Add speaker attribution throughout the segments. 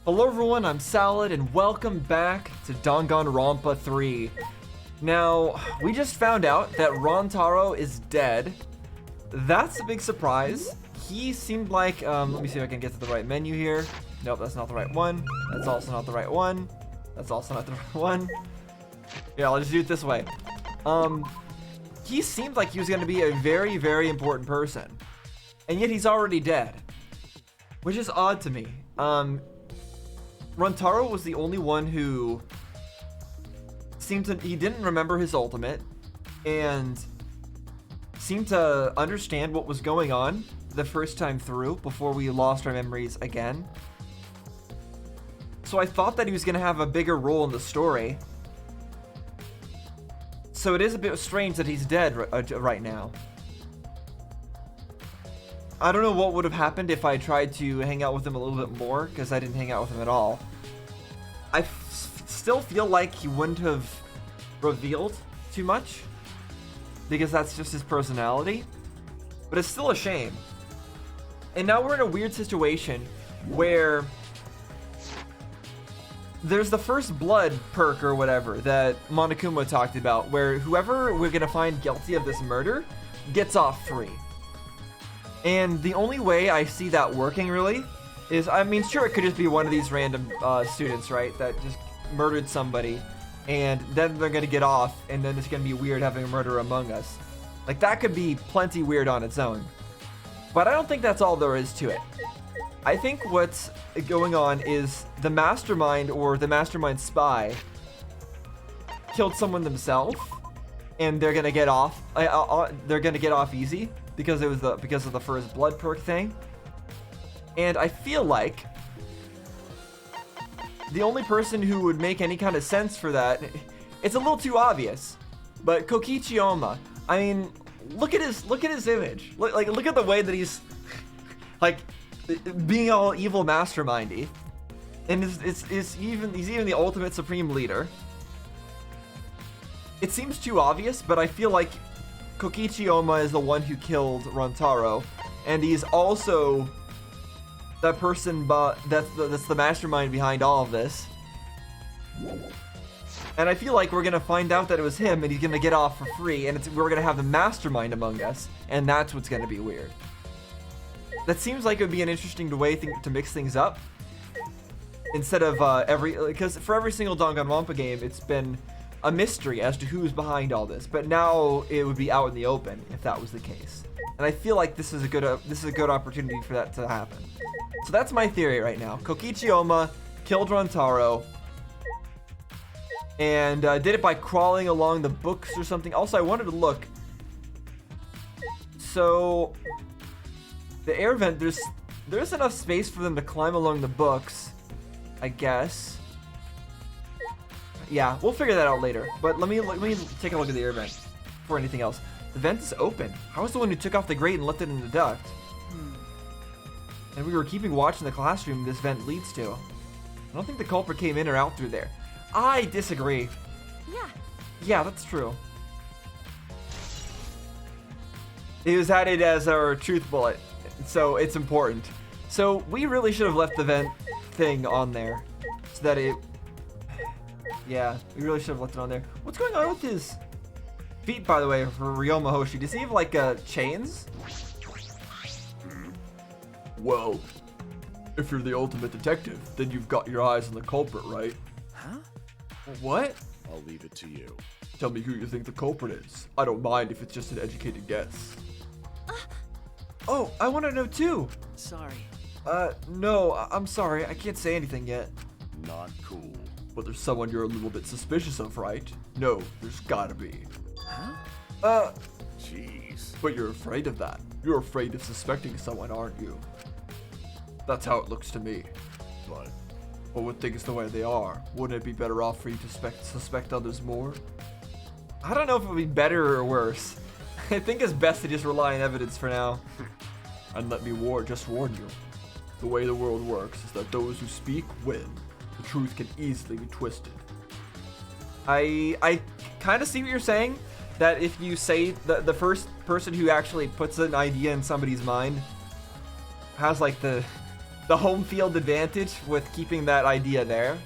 Speaker 1: Hello everyone, I'm Salad, and welcome back to Danganronpa 3. Now, we just found out that Rantaro is dead. That's a big surprise. He seemed like, let me see if I can get to the right menu here. Nope, that's not the right one. That's also not the right one. That's also not the right one. Yeah, I'll just do it this way. He seemed like he was gonna be a very, very important person. And yet he's already dead. Which is odd to me. Rantaro was the only one who seemed to, he didn't remember his ultimate and seemed to understand what was going on the first time through before we lost our memories again. So I thought that he was going to have a bigger role in the story. So it is a bit strange that he's dead right now. I don't know what would have happened if I tried to hang out with him a little bit more, because I didn't hang out with him at all. I still feel like he wouldn't have revealed too much, because that's just his personality. But it's still a shame. And now we're in a weird situation where there's the first blood perk or whatever that Monokuma talked about, where whoever we're going to find guilty of this murder gets off free. And the only way I see that working, really, is, I mean, sure, it could just be one of these random students, right, that just murdered somebody, and then they're gonna get off, and then it's gonna be weird having a murderer among us. Like, that could be plenty weird on its own. But I don't think that's all there is to it. I think what's going on is the mastermind, or the mastermind spy, killed someone themselves, and they're gonna get off. They're gonna get off easy. Because of the first blood perk thing. And I feel like the only person who would make any kind of sense for that, it's a little too obvious, but Kokichi Oma. I mean, look at his image. Look at the way that he's like being all evil mastermindy, and he's even the ultimate supreme leader. It seems too obvious, but I feel like Kokichi Oma is the one who killed Rantaro, and he's also that person that's the mastermind behind all of this. And I feel like we're gonna find out that it was him, and he's gonna get off for free, and we're gonna have the mastermind among us, and that's what's gonna be weird. That seems like it would be an interesting way to mix things up, instead of because for every single Danganronpa game, it's been a mystery as to who's behind all this, but now it would be out in the open if that was the case. And I feel like this is a good opportunity for that to happen. So that's my theory right now. Kokichi Oma killed Rantaro, and did it by crawling along the books or something. Also, I wanted to look. So the air vent, there's enough space for them to climb along the books, I guess. Yeah, we'll figure that out later. But let me take a look at the air vent before anything else. The vent is open. I was the one who took off the grate and left it in the duct. And we were keeping watch in the classroom this vent leads to. I don't think the culprit came in or out through there. I disagree. Yeah, that's true. It was added as our truth bullet, so it's important. So we really should have left the vent thing on there, so that it... Yeah, we really should have left it on there. What's going on with his feet, by the way, for Ryoma Hoshi? Does he have, like, chains?
Speaker 2: Well, if you're the ultimate detective, then you've got your eyes on the culprit, right?
Speaker 3: Huh?
Speaker 1: What?
Speaker 3: I'll leave it to you.
Speaker 2: Tell me who you think the culprit is. I don't mind if it's just an educated guess.
Speaker 1: Oh, I want to know, too.
Speaker 3: Sorry.
Speaker 1: No, I'm sorry. I can't say anything yet.
Speaker 3: Not cool.
Speaker 2: But there's someone you're a little bit suspicious of, right? No, there's gotta be.
Speaker 3: Huh? Jeez.
Speaker 2: But you're afraid of that. You're afraid of suspecting someone, aren't you? That's how it looks to me. But with things the way they are, wouldn't it be better off for you to suspect others more?
Speaker 1: I don't know if it would be better or worse. I think it's best to just rely on evidence for now.
Speaker 2: And let me just warn you. The way the world works is that those who speak win. The truth can easily be twisted.
Speaker 1: I kind of see what you're saying, that if you say the first person who actually puts an idea in somebody's mind has like the the home field advantage with keeping that idea there.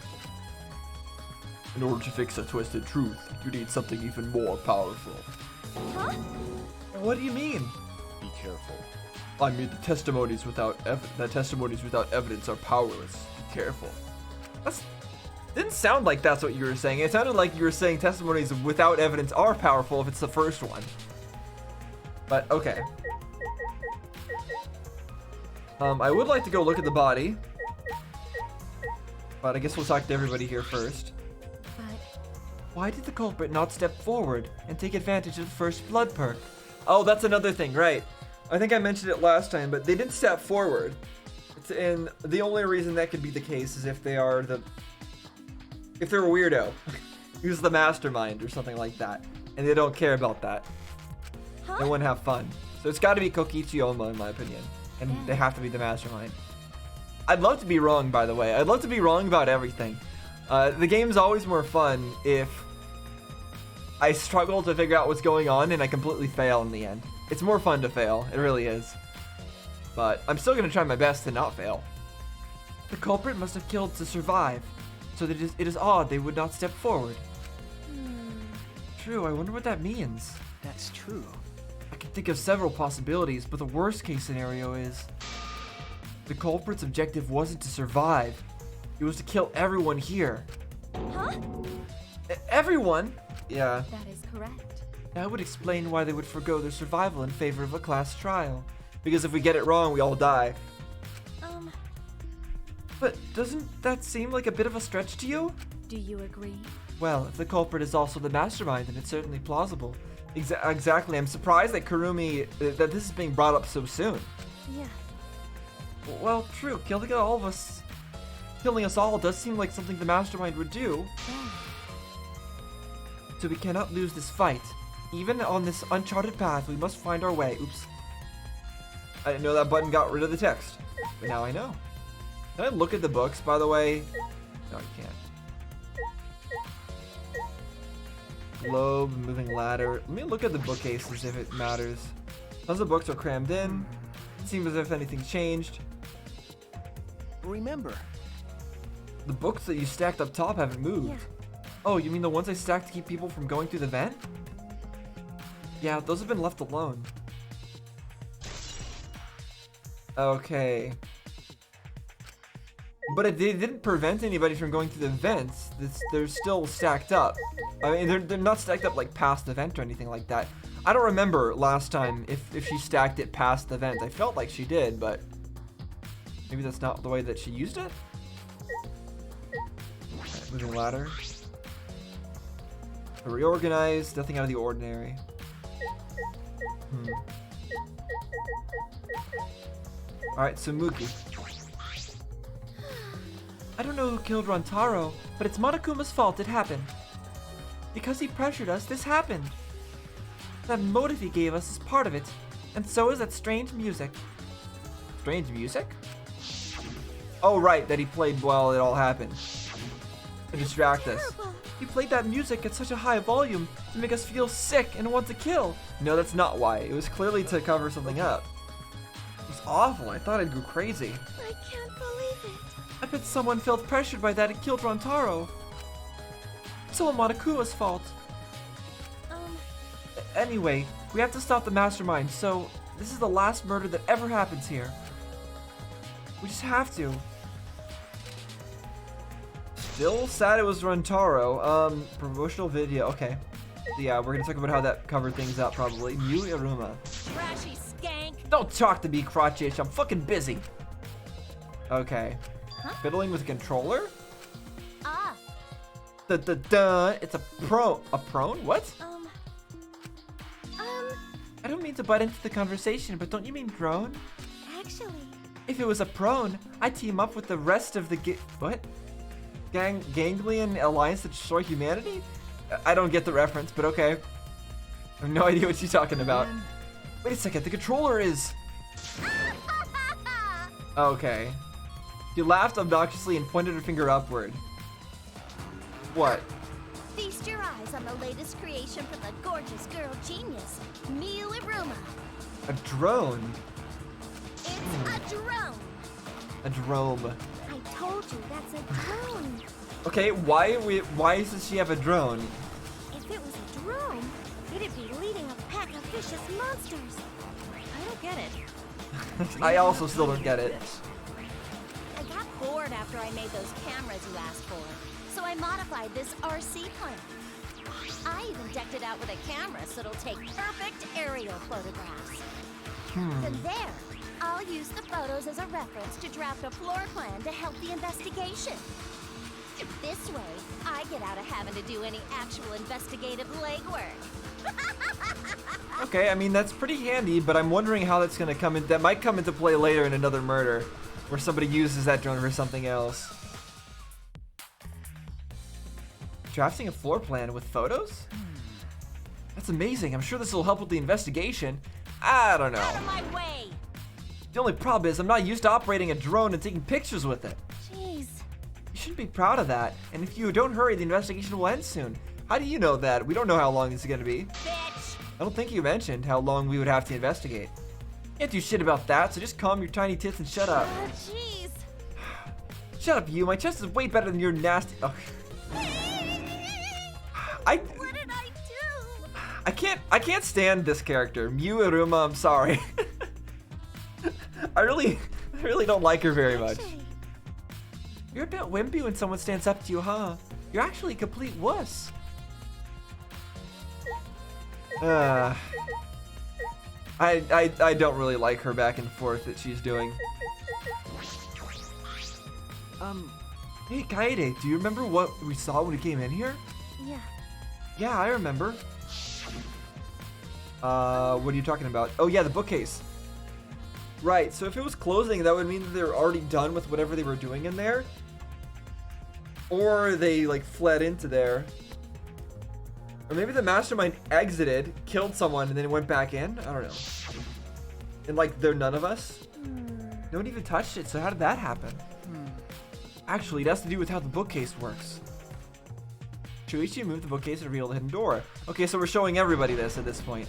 Speaker 2: In order to fix a twisted truth, you need something even more powerful.
Speaker 4: Huh?
Speaker 1: What do you mean?
Speaker 3: Be careful.
Speaker 2: I mean, the testimonies without evidence are powerless. Be careful.
Speaker 1: That's didn't sound like that's what you were saying. It sounded like you were saying testimonies without evidence are powerful if it's the first one. But okay. I would like to go look at the body, but I guess we'll talk to everybody here first.
Speaker 4: But
Speaker 1: Why did the culprit not step forward and take advantage of the first blood perk? Oh, that's another thing, right? I think I mentioned it last time, but they didn't step forward. And the only reason that could be the case is if they're a weirdo, who's the mastermind or something like that, and they don't care about that.
Speaker 4: huh?
Speaker 1: They wouldn't have fun. So it's got to be Kokichi Oma, in my opinion, and
Speaker 4: Yeah.
Speaker 1: they have to be the mastermind. I'd love to be wrong, by the way. I'd love to be wrong about everything. The game's always more fun if I struggle to figure out what's going on and I completely fail in the end. It's more fun to fail, it really is. But I'm still gonna try my best to not fail. The culprit must have killed to survive, so that it is odd they would not step forward. True, I wonder what that means.
Speaker 5: That's true.
Speaker 1: I can think of several possibilities, but the worst case scenario is the culprit's objective wasn't to survive. It was to kill everyone here.
Speaker 4: Huh?
Speaker 1: Everyone? Yeah.
Speaker 4: That is correct.
Speaker 1: That would explain why they would forgo their survival in favor of a class trial. Because if we get it wrong, we all die. But doesn't that seem like a bit of a stretch to you?
Speaker 4: Do you agree?
Speaker 1: Well, if the culprit is also the mastermind, then it's certainly plausible. Exactly. I'm surprised that Kurumi, that this is being brought up so soon.
Speaker 4: Yeah.
Speaker 1: Well, true. Killing us all does seem like something the mastermind would do.
Speaker 4: Yeah.
Speaker 1: So we cannot lose this fight. Even on this uncharted path, we must find our way. Oops. I didn't know that button got rid of the text, but now I know. Can I look at the books, by the way? No, you can't. Globe, moving ladder. Let me look at the bookcases if it matters. Tons of books are crammed in. It seems as if anything's changed.
Speaker 5: Remember,
Speaker 1: The books that you stacked up top haven't moved.
Speaker 4: Yeah.
Speaker 1: Oh, you mean the ones I stacked to keep people from going through the vent? Yeah, those have been left alone. Okay. But they didn't prevent anybody from going through the vents. They're still stacked up. I mean, they're not stacked up like past the vent or anything like that. I don't remember last time if she stacked it past the vent. I felt like she did, but maybe that's not the way that she used it? Okay, moving ladder. Reorganized, nothing out of the ordinary. Alright, so Muki. I don't know who killed Rantaro, but it's Monokuma's fault it happened. Because he pressured us, this happened. That motive he gave us is part of it, and so is that strange music. Strange music? Oh right, that he played while it all happened. To distract us.
Speaker 4: Terrible.
Speaker 1: He played that music at such a high volume to make us feel sick and want to kill. No, that's not why. It was clearly to cover something up. It was awful. I thought I'd go crazy.
Speaker 4: I can't believe it.
Speaker 1: I bet someone felt pressured by that and killed Rantaro. It's all Monokuma's fault. Anyway, we have to stop the mastermind, so this is the last murder that ever happens here. We just have to. Still sad it was Rantaro. Promotional video. Okay. Yeah, we're gonna talk about how that covered things up probably. Yu Iruma.
Speaker 4: Trashy skank.
Speaker 1: Don't talk to me, crotchish. I'm fucking busy. Okay.
Speaker 4: Huh?
Speaker 1: Fiddling with a controller?
Speaker 4: Ah.
Speaker 1: It's a prone? What? I don't mean to butt into the conversation, but don't you mean drone?
Speaker 4: Actually.
Speaker 1: If it was a prone, I'd team up with the rest of the Ganglion Alliance to destroy humanity? I don't get the reference, but okay. I have no idea what she's talking about. Wait a second, the controller is... Okay. She laughed obnoxiously and pointed her finger upward. What?
Speaker 4: Feast your eyes on the latest creation from the gorgeous girl genius, Miyu Iruma.
Speaker 1: A drone?
Speaker 4: It's a drone.
Speaker 1: A drone.
Speaker 4: I told you that's a drone.
Speaker 1: Okay, why does she have a drone?
Speaker 4: If it was a drone, it'd be leading a pack of vicious monsters. I don't get it.
Speaker 1: I also still don't get it.
Speaker 4: I got bored after I made those cameras you asked for, so I modified this RC plane. I even decked it out with a camera so it'll take perfect aerial photographs. From there, I'll use the photos as a reference to draft a floor plan to help the investigation. This way, I get out of having to do any actual investigative legwork.
Speaker 1: Okay, I mean that's pretty handy, but I'm wondering how that's gonna come in. That might come into play later in another murder, where somebody uses that drone for something else. Drafting a floor plan with photos? That's amazing. I'm sure this will help with the investigation. I don't know.
Speaker 4: Out of my way!
Speaker 1: The only problem is I'm not used to operating a drone and taking pictures with it.
Speaker 4: Jeez.
Speaker 1: You shouldn't be proud of that. And if you don't hurry, the investigation will end soon. How do you know that? We don't know how long this is gonna be.
Speaker 4: Bitch!
Speaker 1: I don't think you mentioned how long we would have to investigate. Can't do shit about that, so just calm your tiny tits and shut up.
Speaker 4: Jeez.
Speaker 1: Shut up, you. My chest is way better than your nasty. Oh.
Speaker 4: What did I do?
Speaker 1: I can't stand this character. Miu Iruma, I'm sorry. I really don't like her very much.
Speaker 4: Actually,
Speaker 1: You're a bit wimpy when someone stands up to you, huh? You're actually a complete wuss. I don't really like her back and forth that she's doing. Hey Kaede, do you remember what we saw when we came in here?
Speaker 4: yeah.
Speaker 1: Yeah, I remember. What are you talking about? Oh yeah, the bookcase. Right, so if it was closing, that would mean that they were already done with whatever they were doing in there. Or they like fled into there. Or maybe the mastermind exited, killed someone, and then went back in? I don't know. And like, they're none of us? No one even touched it, so how did that happen? Actually, it has to do with how the bookcase works. Shuichi moved the bookcase and revealed the hidden door. Okay, so we're showing everybody this at this point.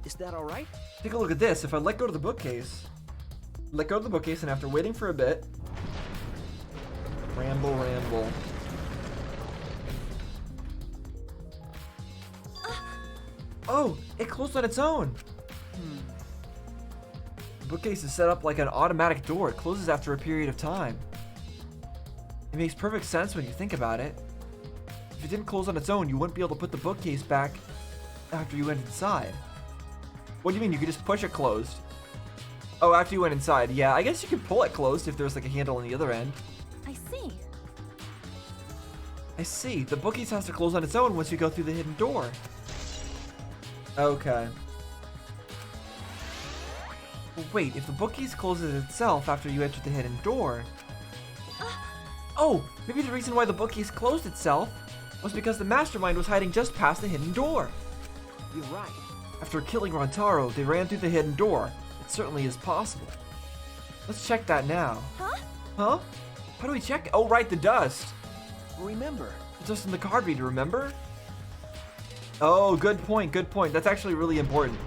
Speaker 5: Is that all right?
Speaker 1: Take a look at this. If I let go of the bookcase, and after waiting for a bit, ramble. Oh, it closed on its own. The bookcase is set up like an automatic door. It closes after a period of time. It makes perfect sense when you think about it. If it didn't close on its own, you wouldn't be able to put the bookcase back after you went inside. What do you mean? You could just push it closed? Oh, after you went inside. Yeah, I guess you could pull it closed if there's like a handle on the other end.
Speaker 4: I see.
Speaker 1: I see. The bookcase has to close on its own once you go through the hidden door. Okay. Well, wait, if the bookcase closes itself after you enter the hidden door... Oh, maybe the reason why the bookcase closed itself was because the mastermind was hiding just past the hidden door.
Speaker 5: You're right.
Speaker 1: After killing Rantaro, they ran through the hidden door. It certainly is possible. Let's check that now.
Speaker 4: Huh?
Speaker 1: Huh? How do we check? Oh, right, the dust.
Speaker 5: Remember.
Speaker 1: The dust in the card reader, remember? Oh, good point, good point. That's actually really important.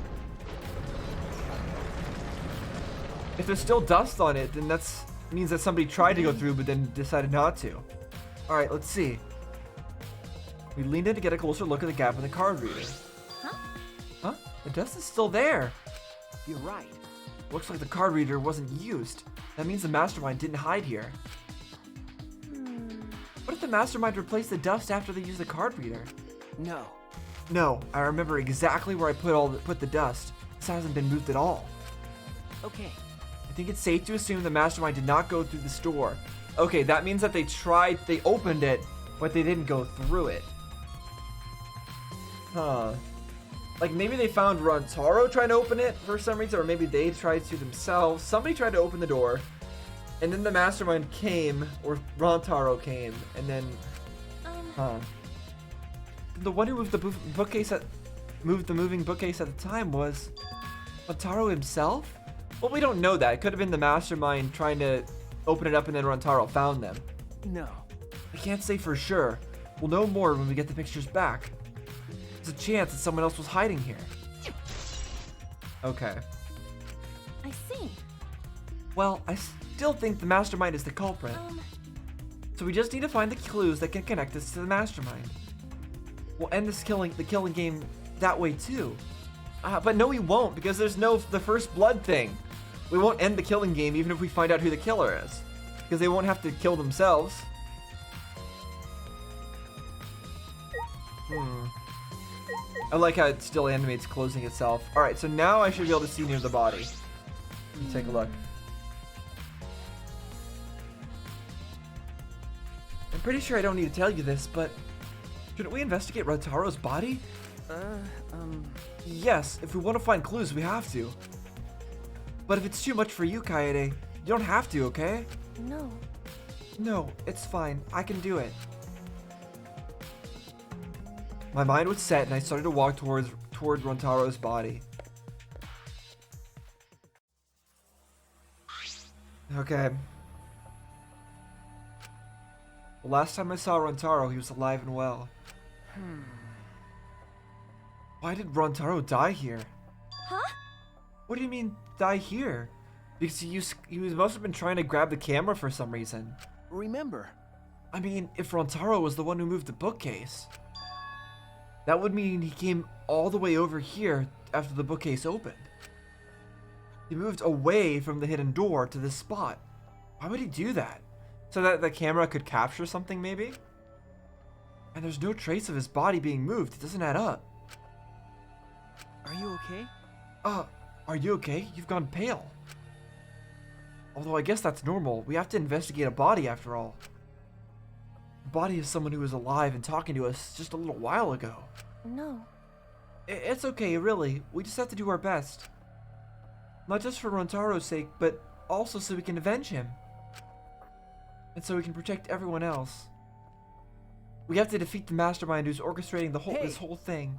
Speaker 1: If there's still dust on it, then that means that somebody tried to go through but then decided not to. Alright, let's see. We leaned in to get a closer look at the gap in the card reader.
Speaker 4: Huh?
Speaker 1: Huh? The dust is still there.
Speaker 5: You're right.
Speaker 1: Looks like the card reader wasn't used. That means the mastermind didn't hide here. What if the mastermind replaced the dust after they used the card reader?
Speaker 5: No.
Speaker 1: No, I remember exactly where I put the dust. This hasn't been moved at all.
Speaker 5: Okay.
Speaker 1: I think it's safe to assume the mastermind did not go through this door. Okay, that means that they opened it, but they didn't go through it. Huh. Like maybe they found Rantaro trying to open it for some reason, or maybe they tried to themselves. Somebody tried to open the door, and then the mastermind came, or Rantaro came, and then, huh. The one who moved the moving bookcase at the time was Rantaro himself? Well, we don't know that. It could have been the mastermind trying to open it up and then Rantaro found them.
Speaker 5: No.
Speaker 1: I can't say for sure. We'll know more when we get the pictures back. There's a chance that someone else was hiding here. Okay.
Speaker 4: I see.
Speaker 1: Well, I still think the mastermind is the culprit. So we just need to find the clues that can connect us to the mastermind. We'll end the killing game that way too. But no, we won't, because there's the first blood thing. We won't end the killing game even if we find out who the killer is, because they won't have to kill themselves. I like how it still animates closing itself. Alright, so now I should be able to see near the body. Let me take a look. I'm pretty sure I don't need to tell you this, but shouldn't we investigate Rotaro's body? Yes, if we want to find clues, we have to. But if it's too much for you, Kaede, you don't have to, okay?
Speaker 4: No.
Speaker 1: No, it's fine. I can do it. My mind was set and I started to walk toward Rontaro's body. Okay. The last time I saw Rontaro, he was alive and well. Why did Rontaro die here?
Speaker 4: Huh?
Speaker 1: What do you mean, die here? Because he must have been trying to grab the camera for some reason.
Speaker 5: Remember.
Speaker 1: I mean, if Rontaro was the one who moved the bookcase, that would mean he came all the way over here after the bookcase opened. He moved away from the hidden door to this spot. Why would he do that? So that the camera could capture something, maybe? And there's no trace of his body being moved. It doesn't add up.
Speaker 5: Are you okay?
Speaker 1: Are you okay? You've gone pale. Although I guess that's normal. We have to investigate a body after all. The body of someone who was alive and talking to us just a little while ago.
Speaker 4: No.
Speaker 1: It's okay, really. We just have to do our best. Not just for Rontaro's sake, but also so we can avenge him. And so we can protect everyone else. We have to defeat the mastermind who's orchestrating this whole thing.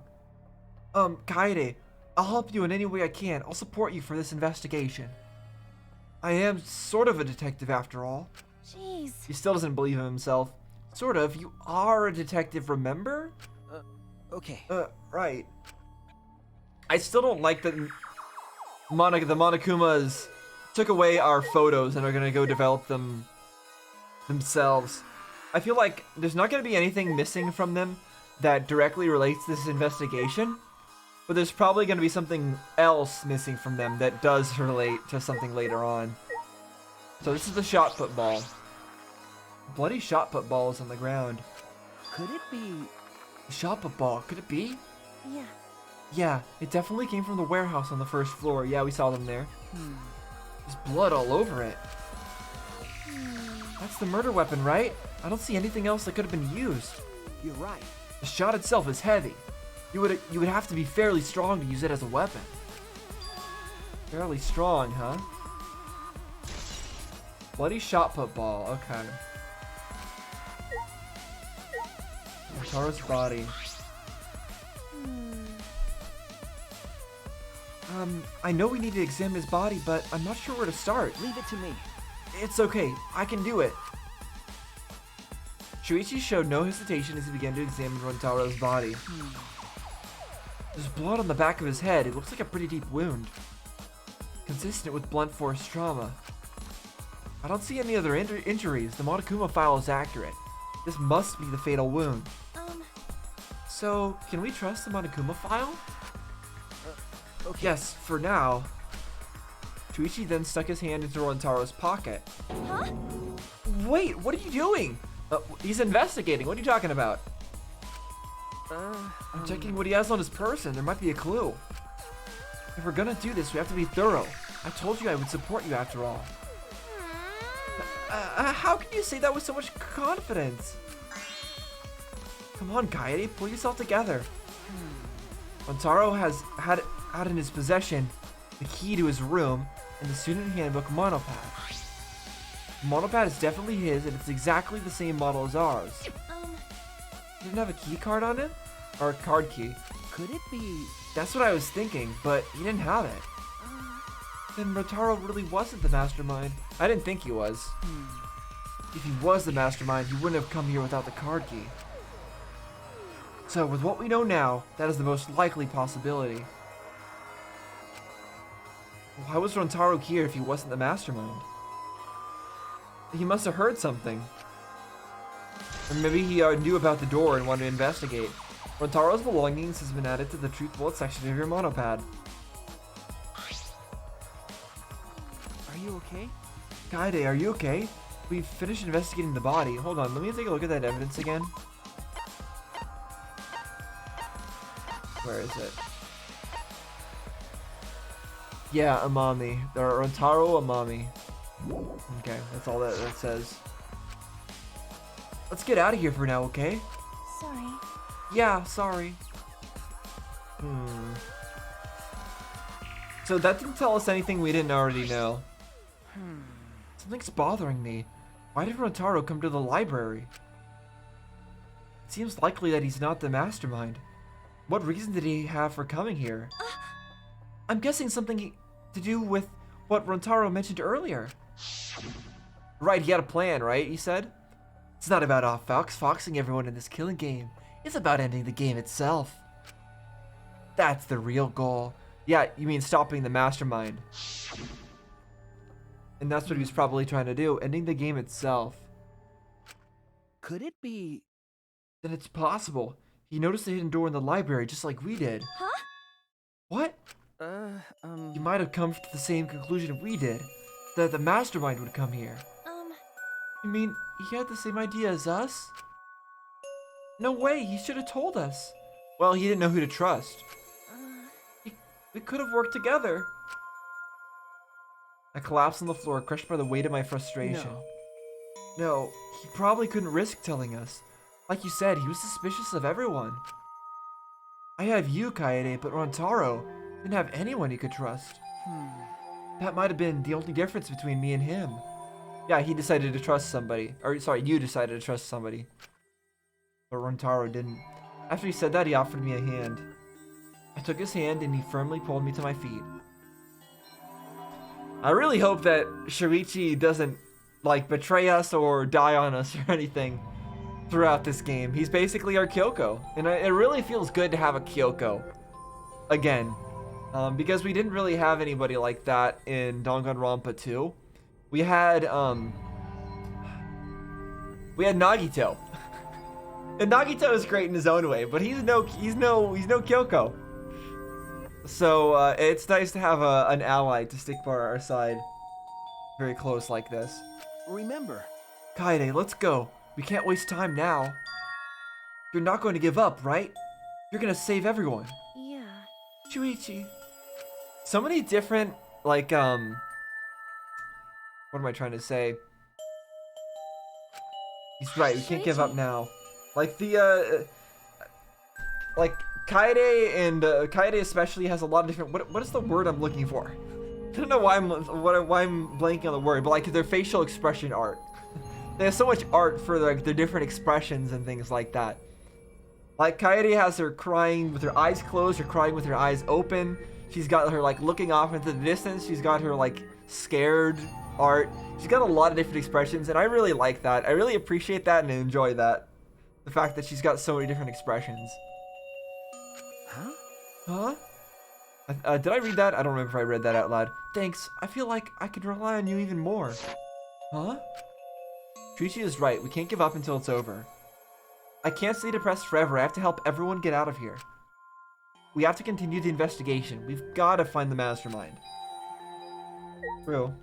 Speaker 1: Kaede, I'll help you in any way I can. I'll support you for this investigation. I am sort of a detective after all.
Speaker 4: Jeez.
Speaker 1: He still doesn't believe in himself. Sort of. You are a detective, remember?
Speaker 5: Okay.
Speaker 1: Right. I still don't like that the Monokumas took away our photos and are gonna go develop them themselves. I feel like there's not gonna be anything missing from them that directly relates to this investigation, but there's probably gonna be something else missing from them that does relate to something later on. So this is the shot put ball. Bloody shot put ball is on the ground.
Speaker 5: Could it be?
Speaker 1: The shot put ball, could it be?
Speaker 4: Yeah.
Speaker 1: Yeah, it definitely came from the warehouse on the first floor. Yeah, we saw them there. There's blood all over it. That's the murder weapon, right? I don't see anything else that could have been used.
Speaker 5: You're right.
Speaker 1: The shot itself is heavy. You would have to be fairly strong to use it as a weapon. Fairly strong, huh? Bloody shot put ball, okay. Rotaro's body. I know we need to examine his body, but I'm not sure where to start.
Speaker 5: Leave it to me.
Speaker 1: It's okay, I can do it. Shuichi showed no hesitation as he began to examine Rontaro's body. There's blood on the back of his head. It looks like a pretty deep wound. Consistent with blunt force trauma. I don't see any other injuries. The Monokuma file is accurate. This must be the fatal wound. So, can we trust the Monokuma file?
Speaker 5: Okay.
Speaker 1: Yes, for now. Shuichi then stuck his hand into Rontaro's pocket.
Speaker 4: Huh?
Speaker 1: Wait, what are you doing? He's investigating. What are you talking about? I'm checking what he has on his person. There might be a clue. If we're gonna do this, we have to be thorough. I told you I would support you after all. How can you say that with so much confidence? Come on, Kaede, pull yourself together. Rontaro's has had in his possession the key to his room and the student handbook monopad. The monopad is definitely his, and it's exactly the same model as ours. Didn't have a key card on it? Or a card key.
Speaker 5: Could it be?
Speaker 1: That's what I was thinking, but he didn't have it. Then Rotaro really wasn't the mastermind. I didn't think he was. If he was the mastermind, he wouldn't have come here without the card key. So, with what we know now, that is the most likely possibility. Why was Rantaro here if he wasn't the mastermind? He must have heard something. Or maybe he knew about the door and wanted to investigate. Rantaro's belongings has been added to the truth bullet section of your monopad.
Speaker 5: Are you okay?
Speaker 1: Kaede, are you okay? We've finished investigating the body. Hold on, let me take a look at that evidence again. Where is it? Yeah, Amami. There are Rantaro Amami. Okay, that's all that says. Let's get out of here for now, okay?
Speaker 4: Sorry.
Speaker 1: Yeah, sorry. So that didn't tell us anything we didn't already know. Something's bothering me. Why did Rantaro come to the library? It seems likely that he's not the mastermind. What reason did he have for coming here? I'm guessing something to do with what Rantaro mentioned earlier. Right, he had a plan, right? He said? It's not about foxing everyone in this killing game. It's about ending the game itself. That's the real goal. Yeah, you mean stopping the mastermind. And that's what he was probably trying to do, ending the game itself.
Speaker 5: Could it be?
Speaker 1: Then it's possible. He noticed the hidden door in the library just like we did.
Speaker 4: Huh?
Speaker 1: What? He might have come to the same conclusion we did. That the mastermind would come here. You mean he had the same idea as us? No way, he should have told us. Well, he didn't know who to trust. We could have worked together. I collapsed on the floor, crushed by the weight of my frustration. No, he probably couldn't risk telling us. Like you said, he was suspicious of everyone. I have you, Kaede, but Rantaro didn't have anyone he could trust. That might have been the only difference between me and him. Yeah, he decided to trust somebody. Or, sorry, you decided to trust somebody. But Rantaro didn't. After he said that, he offered me a hand. I took his hand and he firmly pulled me to my feet. I really hope that Shuichi doesn't, like, betray us or die on us or anything throughout this game. He's basically our Kyoko. And it really feels good to have a Kyoko again. Because we didn't really have anybody like that in Danganronpa 2. We had Nagito. And Nagito is great in his own way, but he's no Kyoko. So it's nice to have an ally to stick by our side, very close like this.
Speaker 5: Remember,
Speaker 1: Kaede, let's go. We can't waste time now. You're not going to give up, right? You're gonna save everyone.
Speaker 4: Yeah.
Speaker 1: Shuichi. So many different, like, what am I trying to say? He's right, we can't give up now. Like, like, Kaede and, Kaede especially has a lot of different, what is the word I'm looking for? I don't know why I'm blanking on the word, but, like, their facial expression art. They have so much art for, like, their different expressions and things like that. Like, Kaede has her crying with her eyes closed, or crying with her eyes open. She's got her, like, looking off into the distance. She's got her, like, scared art. She's got a lot of different expressions, and I really like that. I really appreciate that and enjoy that. The fact that she's got so many different expressions. Huh? Did I read that? I don't remember if I read that out loud. Thanks. I feel like I could rely on you even more. Huh? Shuichi is right. We can't give up until it's over. I can't stay depressed forever. I have to help everyone get out of here. We have to continue the investigation. We've got to find the mastermind. True.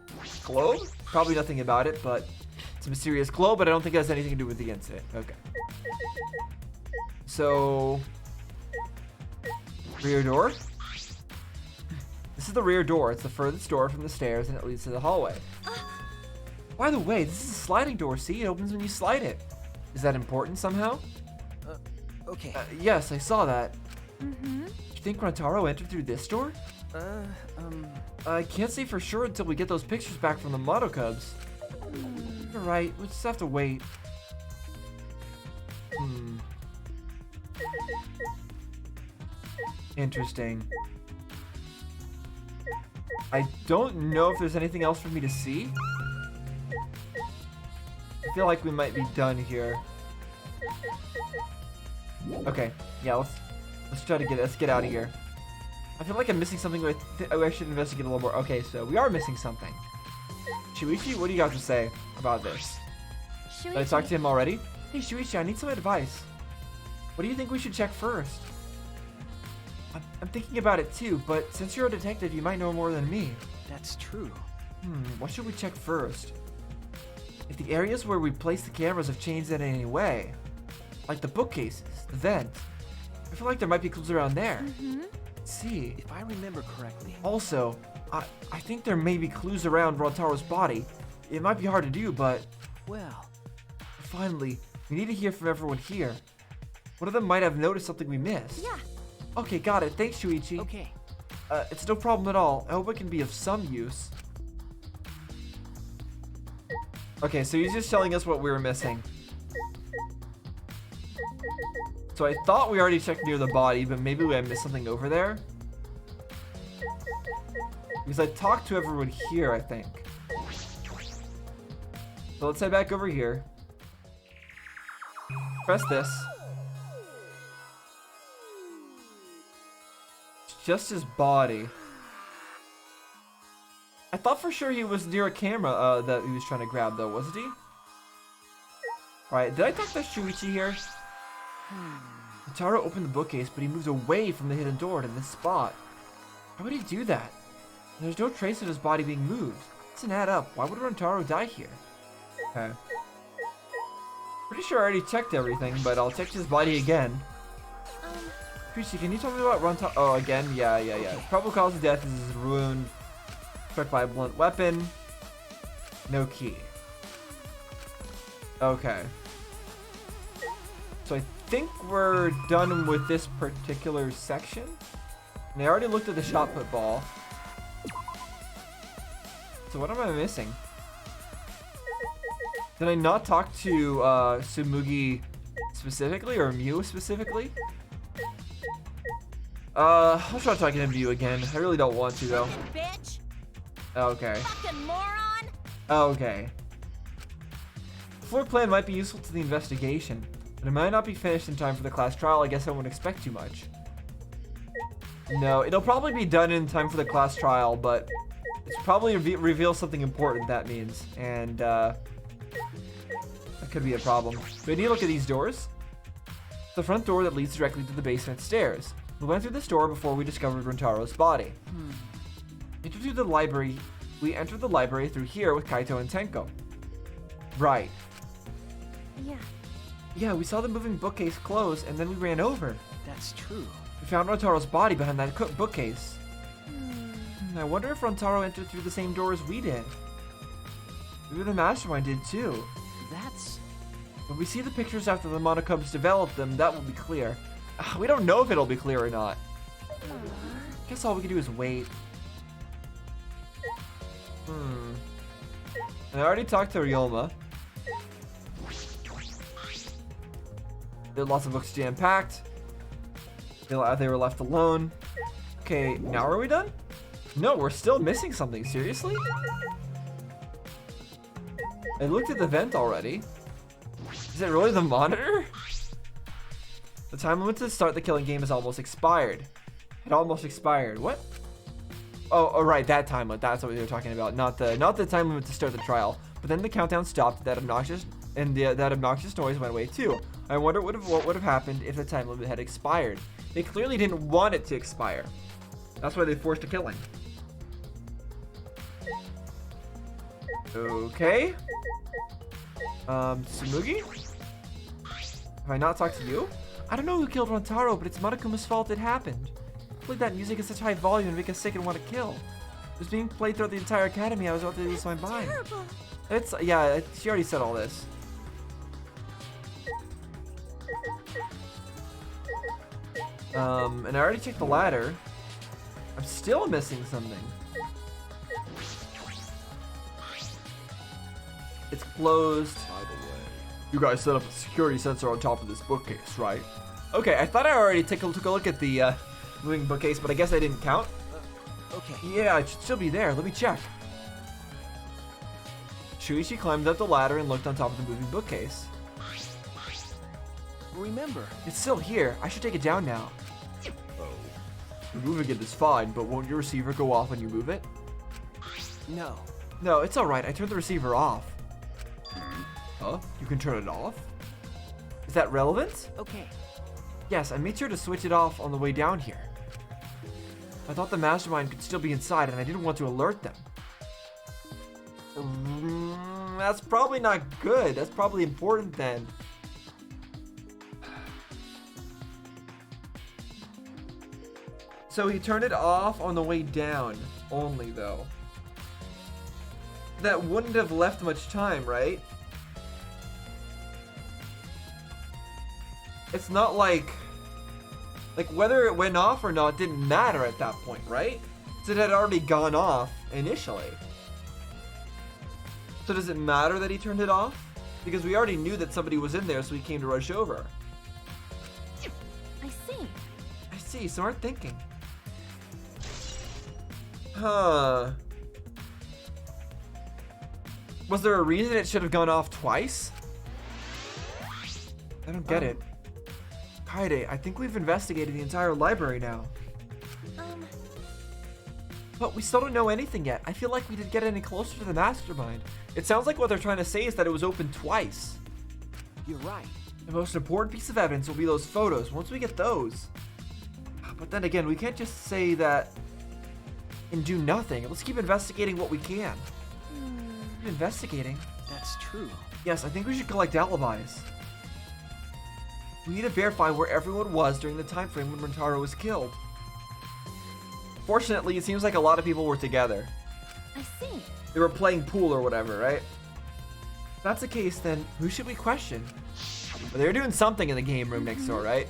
Speaker 1: Globe? Probably nothing about it, but it's a mysterious globe, but I don't think it has anything to do with the incident. Okay. So, rear door? This is the rear door. It's the furthest door from the stairs and it leads to the hallway. By the way, this is a sliding door. See, it opens when you slide it. Is that important somehow?
Speaker 5: okay.
Speaker 1: Yes, I saw that. You think Rantaro entered through this door? I can't say for sure until we get those pictures back from the Moto Cubs. You're right, we'll just have to wait. Interesting. I don't know if there's anything else for me to see. I feel like we might be done here. Okay, yeah, let's get out of here. I feel like I'm missing something. I should investigate a little more. Okay, so we are missing something. Shuichi, what do you got to say about this? Did I talk to him already? Hey, Shuichi, I need some advice. What do you think we should check first? I'm thinking about it too, but since you're a detective, you might know more than me.
Speaker 5: That's true.
Speaker 1: What should we check first? If the areas where we place the cameras have changed in any way, like the bookcases, the vent, I feel like there might be clues around there. Let's see.
Speaker 5: If I remember correctly.
Speaker 1: Also, I think there may be clues around Rontaro's body. It might be hard to do, but
Speaker 5: Well,
Speaker 1: finally, we need to hear from everyone here. One of them might have noticed something we missed.
Speaker 4: Yeah.
Speaker 1: Okay, got it. Thanks, Shuichi.
Speaker 5: okay.
Speaker 1: It's no problem at all. I hope it can be of some use. Okay, so he's just telling us what we were missing. So I thought we already checked near the body, but maybe I missed something over there. Because I talked to everyone here, I think. So let's head back over here. Press this. It's just his body. I thought for sure he was near a camera that he was trying to grab, though, wasn't he? Alright, did I talk to Shuichi here? Rontarou opened the bookcase, but he moves away from the hidden door to this spot. Why would he do that? There's no trace of his body being moved. It doesn't add up. Why would Rontarou die here? Okay. Pretty sure I already checked everything, but I'll check his body again. Shuichi, can you tell me about Rontarou? Oh, again? Yeah. Probable cause of death is his wound. Struck by a blunt weapon. No key. Okay. So I think we're done with this particular section. And I already looked at the shot put ball. So what am I missing? Did I not talk to Tsumugi specifically, or Mew specifically? I'll try talking to Mew again. I really don't want to though.
Speaker 4: Bitch.
Speaker 1: Okay.
Speaker 4: Fucking moron.
Speaker 1: Okay. The floor plan might be useful to the investigation, but it might not be finished in time for the class trial. I guess I wouldn't expect too much. No, it'll probably be done in time for the class trial, but it's probably reveal something important, that means. And, that could be a problem. We need to look at these doors. The front door that leads directly to the basement stairs. We went through this door before we discovered Rontarou's body. We entered the library through here with Kaito and Tenko. Right.
Speaker 4: Yeah.
Speaker 1: Yeah, we saw the moving bookcase close, and then we ran over.
Speaker 5: That's true.
Speaker 1: We found Rontarou's body behind that bookcase. I wonder if Rontarou entered through the same door as we did. Maybe the mastermind did too.
Speaker 5: That's...
Speaker 1: When we see the pictures after the Monokubs develop them, that will be clear. We don't know if it'll be clear or not. Guess all we can do is wait. And I already talked to Ryoma. There are lots of books jam-packed. They were left alone. Okay, now are we done? No, we're still missing something. Seriously? I looked at the vent already. Is it really the monitor? The time limit to start the killing game is almost expired. It almost expired. What? Oh, right, that time limit. That's what we were talking about. Not the time limit to start the trial. But then the countdown stopped. That obnoxious noise went away too. I wonder what would have happened if the time limit had expired. They clearly didn't want it to expire. That's why they forced a killing. Okay. Tsumugi? Have I not talked to you? I don't know who killed Rontarou, but it's Monokuma's fault it happened. Played that music at such high volume and make us sick and want to kill. It was being played throughout the entire academy. I was about to lose my mind.
Speaker 4: Terrible.
Speaker 1: Yeah, she already said all this. And I already checked the ladder. I'm still missing something. It's closed.
Speaker 3: By the way,
Speaker 2: You guys set up a security sensor on top of this bookcase, right?
Speaker 1: Okay, I thought I already took a look at the moving bookcase, but I guess I didn't count.
Speaker 5: Okay.
Speaker 1: Yeah, it should still be there. Let me check. Shuichi climbed up the ladder and looked on top of the moving bookcase.
Speaker 5: Remember.
Speaker 1: It's still here. I should take it down now.
Speaker 3: oh,
Speaker 2: Removing it is fine, but won't your receiver go off when you move it?
Speaker 5: No.
Speaker 1: No, it's alright. I turned the receiver off.
Speaker 2: Huh? You can turn it off?
Speaker 1: Is that relevant?
Speaker 5: Okay.
Speaker 1: Yes, I made sure to switch it off on the way down here. I thought the mastermind could still be inside and I didn't want to alert them. That's probably not good. That's probably important then. So he turned it off on the way down only though. That wouldn't have left much time, right? It's not like whether it went off or not didn't matter at that point, right? So it had already gone off initially. So does it matter that he turned it off? Because we already knew that somebody was in there, so we came to rush over.
Speaker 4: I see.
Speaker 1: I see, smart thinking. Huh. Was there a reason it should have gone off twice? I don't get it. Kaede, I think we've investigated the entire library now. But we still don't know anything yet. I feel like we didn't get any closer to the mastermind. It sounds like what they're trying to say is that it was open twice.
Speaker 5: You're right.
Speaker 1: The most important piece of evidence will be those photos. Once we get those. But then again, we can't just say that and do nothing. Let's keep investigating what we can. Keep investigating.
Speaker 5: That's true.
Speaker 1: Yes, I think we should collect alibis. We need to verify where everyone was during the time frame when Rentaro was killed. Fortunately, it seems like a lot of people were together.
Speaker 4: I see.
Speaker 1: They were playing pool or whatever, right? If that's the case, then who should we question? Well, they were doing something in the game room next door, right?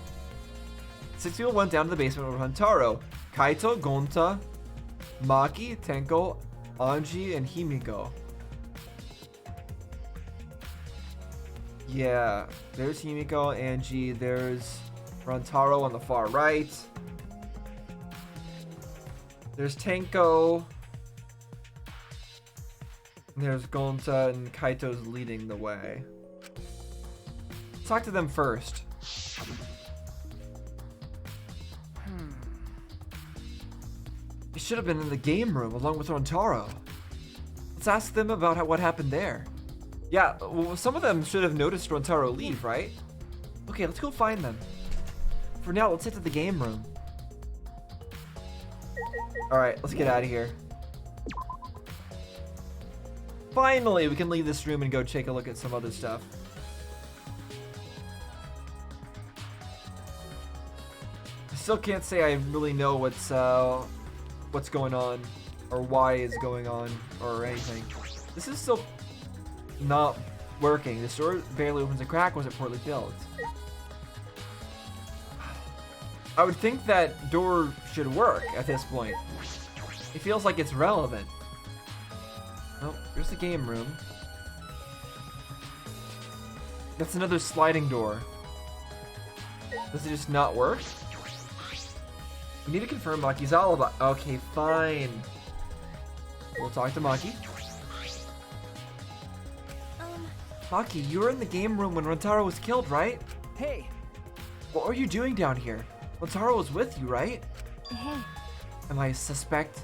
Speaker 1: 6 people went down to the basement with Rentaro. Kaito, Gonta, Maki, Tenko, Anji, and Himiko. Yeah, there's Himiko, Anji, there's Rantaro on the far right. There's Tenko. There's Gonta, and Kaito's leading the way. Let's talk to them first. They should have been in the game room along with Rantaro. Let's ask them about what happened there. Yeah, well, some of them should have noticed Rantaro leave, right? Okay, let's go find them. For now, let's head to the game room. Alright, let's get out of here. Finally, we can leave this room and go take a look at some other stuff. I still can't say I really know what's going on or why it's going on or anything. This is still not working. The door barely opens a crack. Was it poorly built? I would think that door should work at this point. It feels like it's relevant. Oh, here's the game room. That's another sliding door. Does it just not work? We need to confirm Maki's alibi. Okay, fine. We'll talk to Maki. Maki, you were in the game room when Rantaro was killed, right?
Speaker 5: Hey!
Speaker 1: What were you doing down here? Rantaro was with you, right?
Speaker 4: Hey.
Speaker 1: Am I a suspect?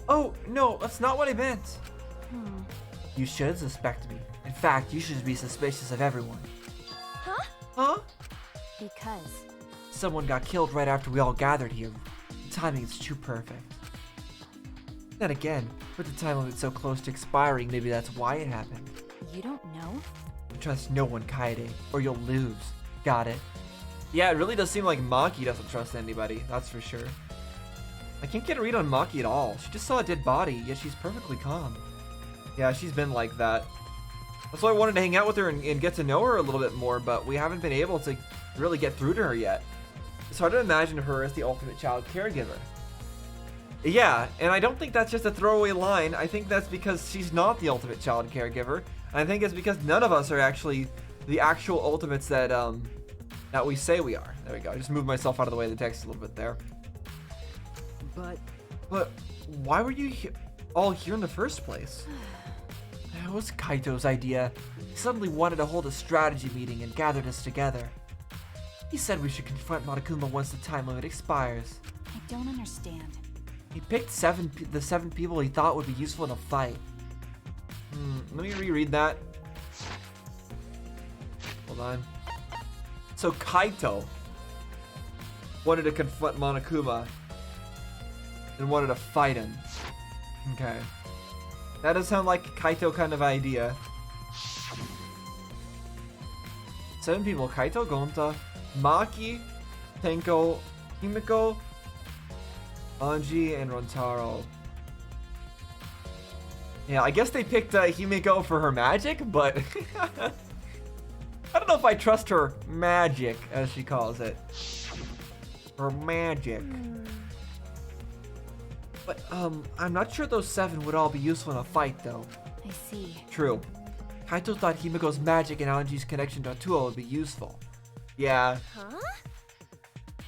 Speaker 1: Oh, no, that's not what I meant. You should suspect me. In fact, you should be suspicious of everyone.
Speaker 4: Huh?
Speaker 1: Huh?
Speaker 4: Because.
Speaker 1: Someone got killed right after we all gathered here. The timing is too perfect. Then again, with the time limit so close to expiring, maybe that's why it happened.
Speaker 4: You don't know?
Speaker 1: Trust no one, Kaede, or you'll lose. Got it? Yeah, it really does seem like Maki doesn't trust anybody, that's for sure. I can't get a read on Maki at all. She just saw a dead body, yet she's perfectly calm. Yeah, she's been like that. That's why I wanted to hang out with her and get to know her a little bit more, but we haven't been able to really get through to her yet. It's hard to imagine her as the ultimate child caregiver. Yeah, and I don't think that's just a throwaway line. I think that's because she's not the ultimate child caregiver. I think it's because none of us are actually the actual ultimates that we say we are. There we go. I just moved myself out of the way of the text a little bit there. But why were you all here in the first place? It was Kaito's idea. He suddenly wanted to hold a strategy meeting and gathered us together. He said we should confront Monokuma once the time limit expires.
Speaker 6: don't understand.
Speaker 1: He picked the seven people he thought would be useful in a fight. Let me reread that. Hold on. So Kaito wanted to confront Monokuma and wanted to fight him. Okay. That does sound like a Kaito kind of idea. 7 people: Kaito, Gonta, Maki, Tenko, Himiko, Anji, and Rontaro. Yeah, I guess they picked Himiko for her magic, but I don't know if I trust her magic, as she calls it. Her magic. But, I'm not sure those 7 would all be useful in a fight, though.
Speaker 6: I see.
Speaker 1: True. Kaito thought Himiko's magic and Anji's connection to Atua would be useful. Yeah.
Speaker 4: Huh?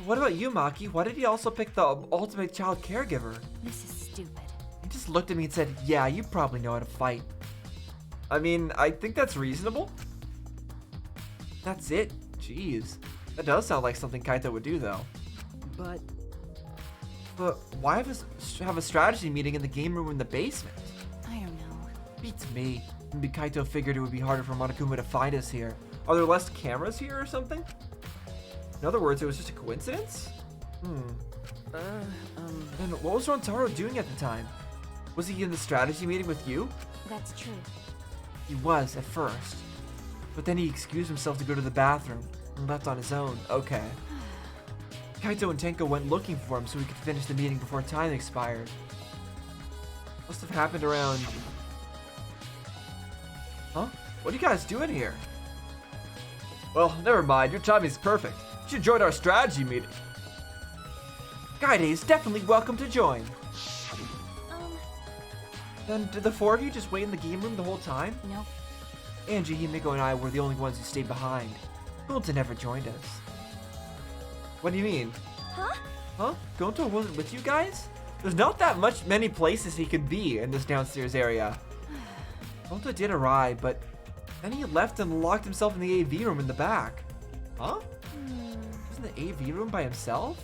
Speaker 1: What about you, Maki? Why did he also pick the ultimate child caregiver?
Speaker 6: This is stupid.
Speaker 1: He just looked at me and said, yeah, you probably know how to fight. I mean, I think that's reasonable. That's it? Jeez. That does sound like something Kaito would do, though.
Speaker 5: But
Speaker 1: But why have a strategy meeting in the game room in the basement?
Speaker 6: I don't know.
Speaker 1: Beats me. Maybe Kaito figured it would be harder for Monokuma to find us here. Are there less cameras here or something? In other words, it was just a coincidence? And what was Rontaro doing at the time? Was he in the strategy meeting with you?
Speaker 6: That's true.
Speaker 1: He was, at first. But then he excused himself to go to the bathroom and left on his own. Okay. Kaito and Tenko went looking for him so we could finish the meeting before time expired. Must have happened around... Huh? What are you guys doing here? Well, never mind. Your timing's perfect. You should join our strategy meeting. Kaide is definitely welcome to join. Then did the 4 of you just wait in the game room the whole time?
Speaker 6: Nope.
Speaker 1: Angie, Himiko, and I were the only ones who stayed behind. Gonta never joined us. What do you mean?
Speaker 4: Huh?
Speaker 1: Huh? Gonta wasn't with you guys? There's not that many places he could be in this downstairs area. Gonta did arrive, but then he left and locked himself in the AV room in the back. Huh? He was in the AV room by himself?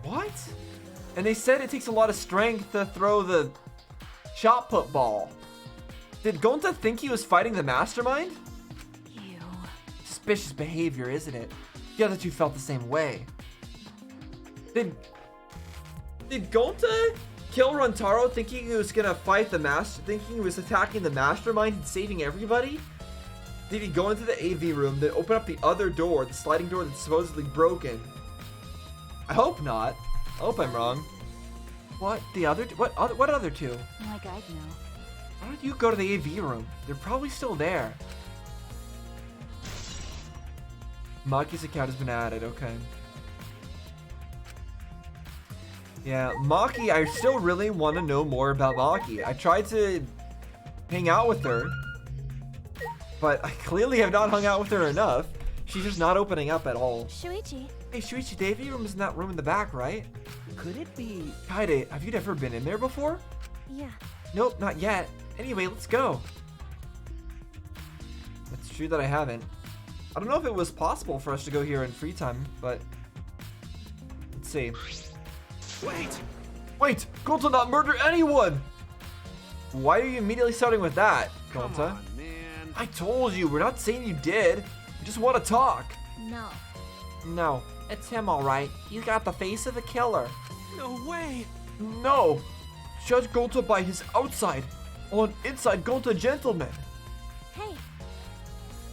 Speaker 1: What? And they said it takes a lot of strength to throw the shot put ball. Did Gonta think he was fighting the mastermind?
Speaker 6: Ew.
Speaker 1: Suspicious behavior, isn't it? The other two felt the same way. Did Gonta kill Rontaro thinking he was gonna fight thinking he was attacking the mastermind and saving everybody? Did he go into the AV room, then open up the other door, the sliding door that's supposedly broken? I hope not. I hope I'm wrong. What? What other two?
Speaker 6: Like I'd know.
Speaker 1: Why don't you go to the AV room? They're probably still there. Maki's account has been added, okay. Yeah, Maki, I still really want to know more about Maki. I tried to hang out with her, but I clearly have not hung out with her enough. She's just not opening up at all.
Speaker 4: Shuichi.
Speaker 1: Hey, Shuichi, the AV room is in that room in the back, right?
Speaker 5: could it be?
Speaker 1: Kaide, have you ever been in there before?
Speaker 4: Yeah.
Speaker 1: Nope, not yet. Anyway, let's go. It's true that I haven't. I don't know if it was possible for us to go here in free time, but let's see. Wait! Gonta not murder anyone! Why are you immediately starting with that,
Speaker 3: Come
Speaker 1: Gonta?
Speaker 3: on, man.
Speaker 1: I told you, we're not saying you did. We just want to talk.
Speaker 4: No.
Speaker 1: No, it's him all right. He's got the face of a killer.
Speaker 5: No way!
Speaker 1: No! Judge Gonta by his outside, on inside Gonta gentleman.
Speaker 4: Hey.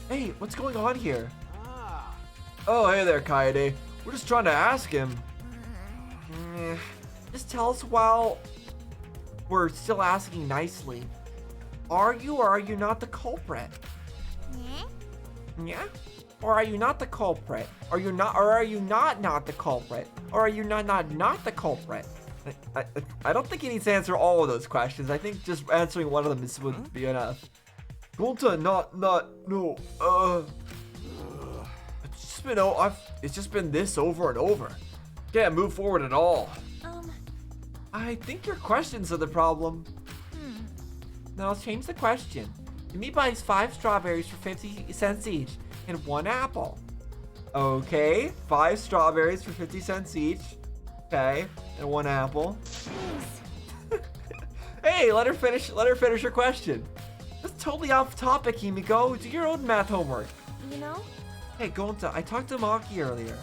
Speaker 1: Hey, what's going on here?
Speaker 5: Ah,
Speaker 1: Oh, hey there, Kaede. We're just trying to ask him. Just tell us while we're still asking nicely. Are you or are you not the culprit? Yeah? Or are you not the culprit? Are you not, or are you not the culprit? Or are you not the culprit? I don't think he needs to answer all of those questions. I think just answering one of them would be enough. Gonta, no, it's just been this over and over. Can't move forward at all. I think your questions are the problem. Now let's change the question. Yumi buys 5 strawberries for 50 cents each and 1 apple. Okay, 5 strawberries for 50 cents each Okay, and 1 apple.
Speaker 4: Jeez.
Speaker 1: Hey, let her finish her question. That's totally off topic, Himiko. Do your own math homework.
Speaker 4: You know?
Speaker 1: Hey, Gonta, I talked to Maki earlier.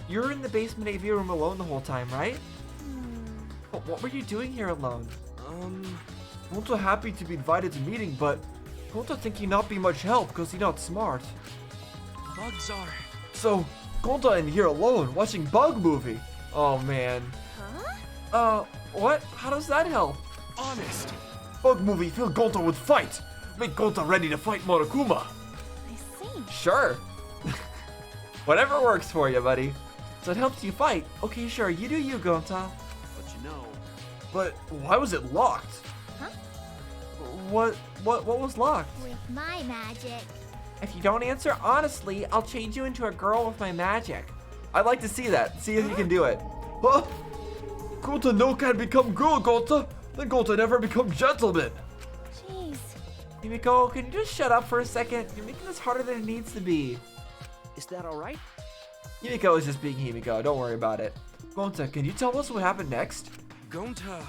Speaker 1: You were in the basement AV room alone the whole time, right? But what were you doing here alone? Gonta happy to be invited to meeting, but Gonta think he not be much help because he not smart.
Speaker 5: Bugs are.
Speaker 1: So, Gonta in here alone, watching bug movie. Oh, man.
Speaker 4: Huh?
Speaker 1: What? How does that help?
Speaker 5: Honest.
Speaker 2: Bug movie fill Gonta with fight. Make Gonta ready to fight Monokuma.
Speaker 4: I see.
Speaker 1: Sure. Whatever works for you, buddy. So it helps you fight. Okay, sure, you do you, Gonta.
Speaker 5: But you know.
Speaker 2: But why was it locked?
Speaker 4: Huh?
Speaker 1: What was locked?
Speaker 4: With my magic.
Speaker 1: If you don't answer honestly, I'll change you into a girl with my magic. I'd like to see that. See if you can do it.
Speaker 2: Huh? Gonta no can become girl, Gonta. Then Gonta never become gentleman.
Speaker 4: Jeez.
Speaker 1: Himiko, can you just shut up for a second? You're making this harder than it needs to be.
Speaker 5: Is that alright?
Speaker 1: Himiko is just being Himiko. Don't worry about it. Gonta, can you tell us what happened next?
Speaker 5: Gonta.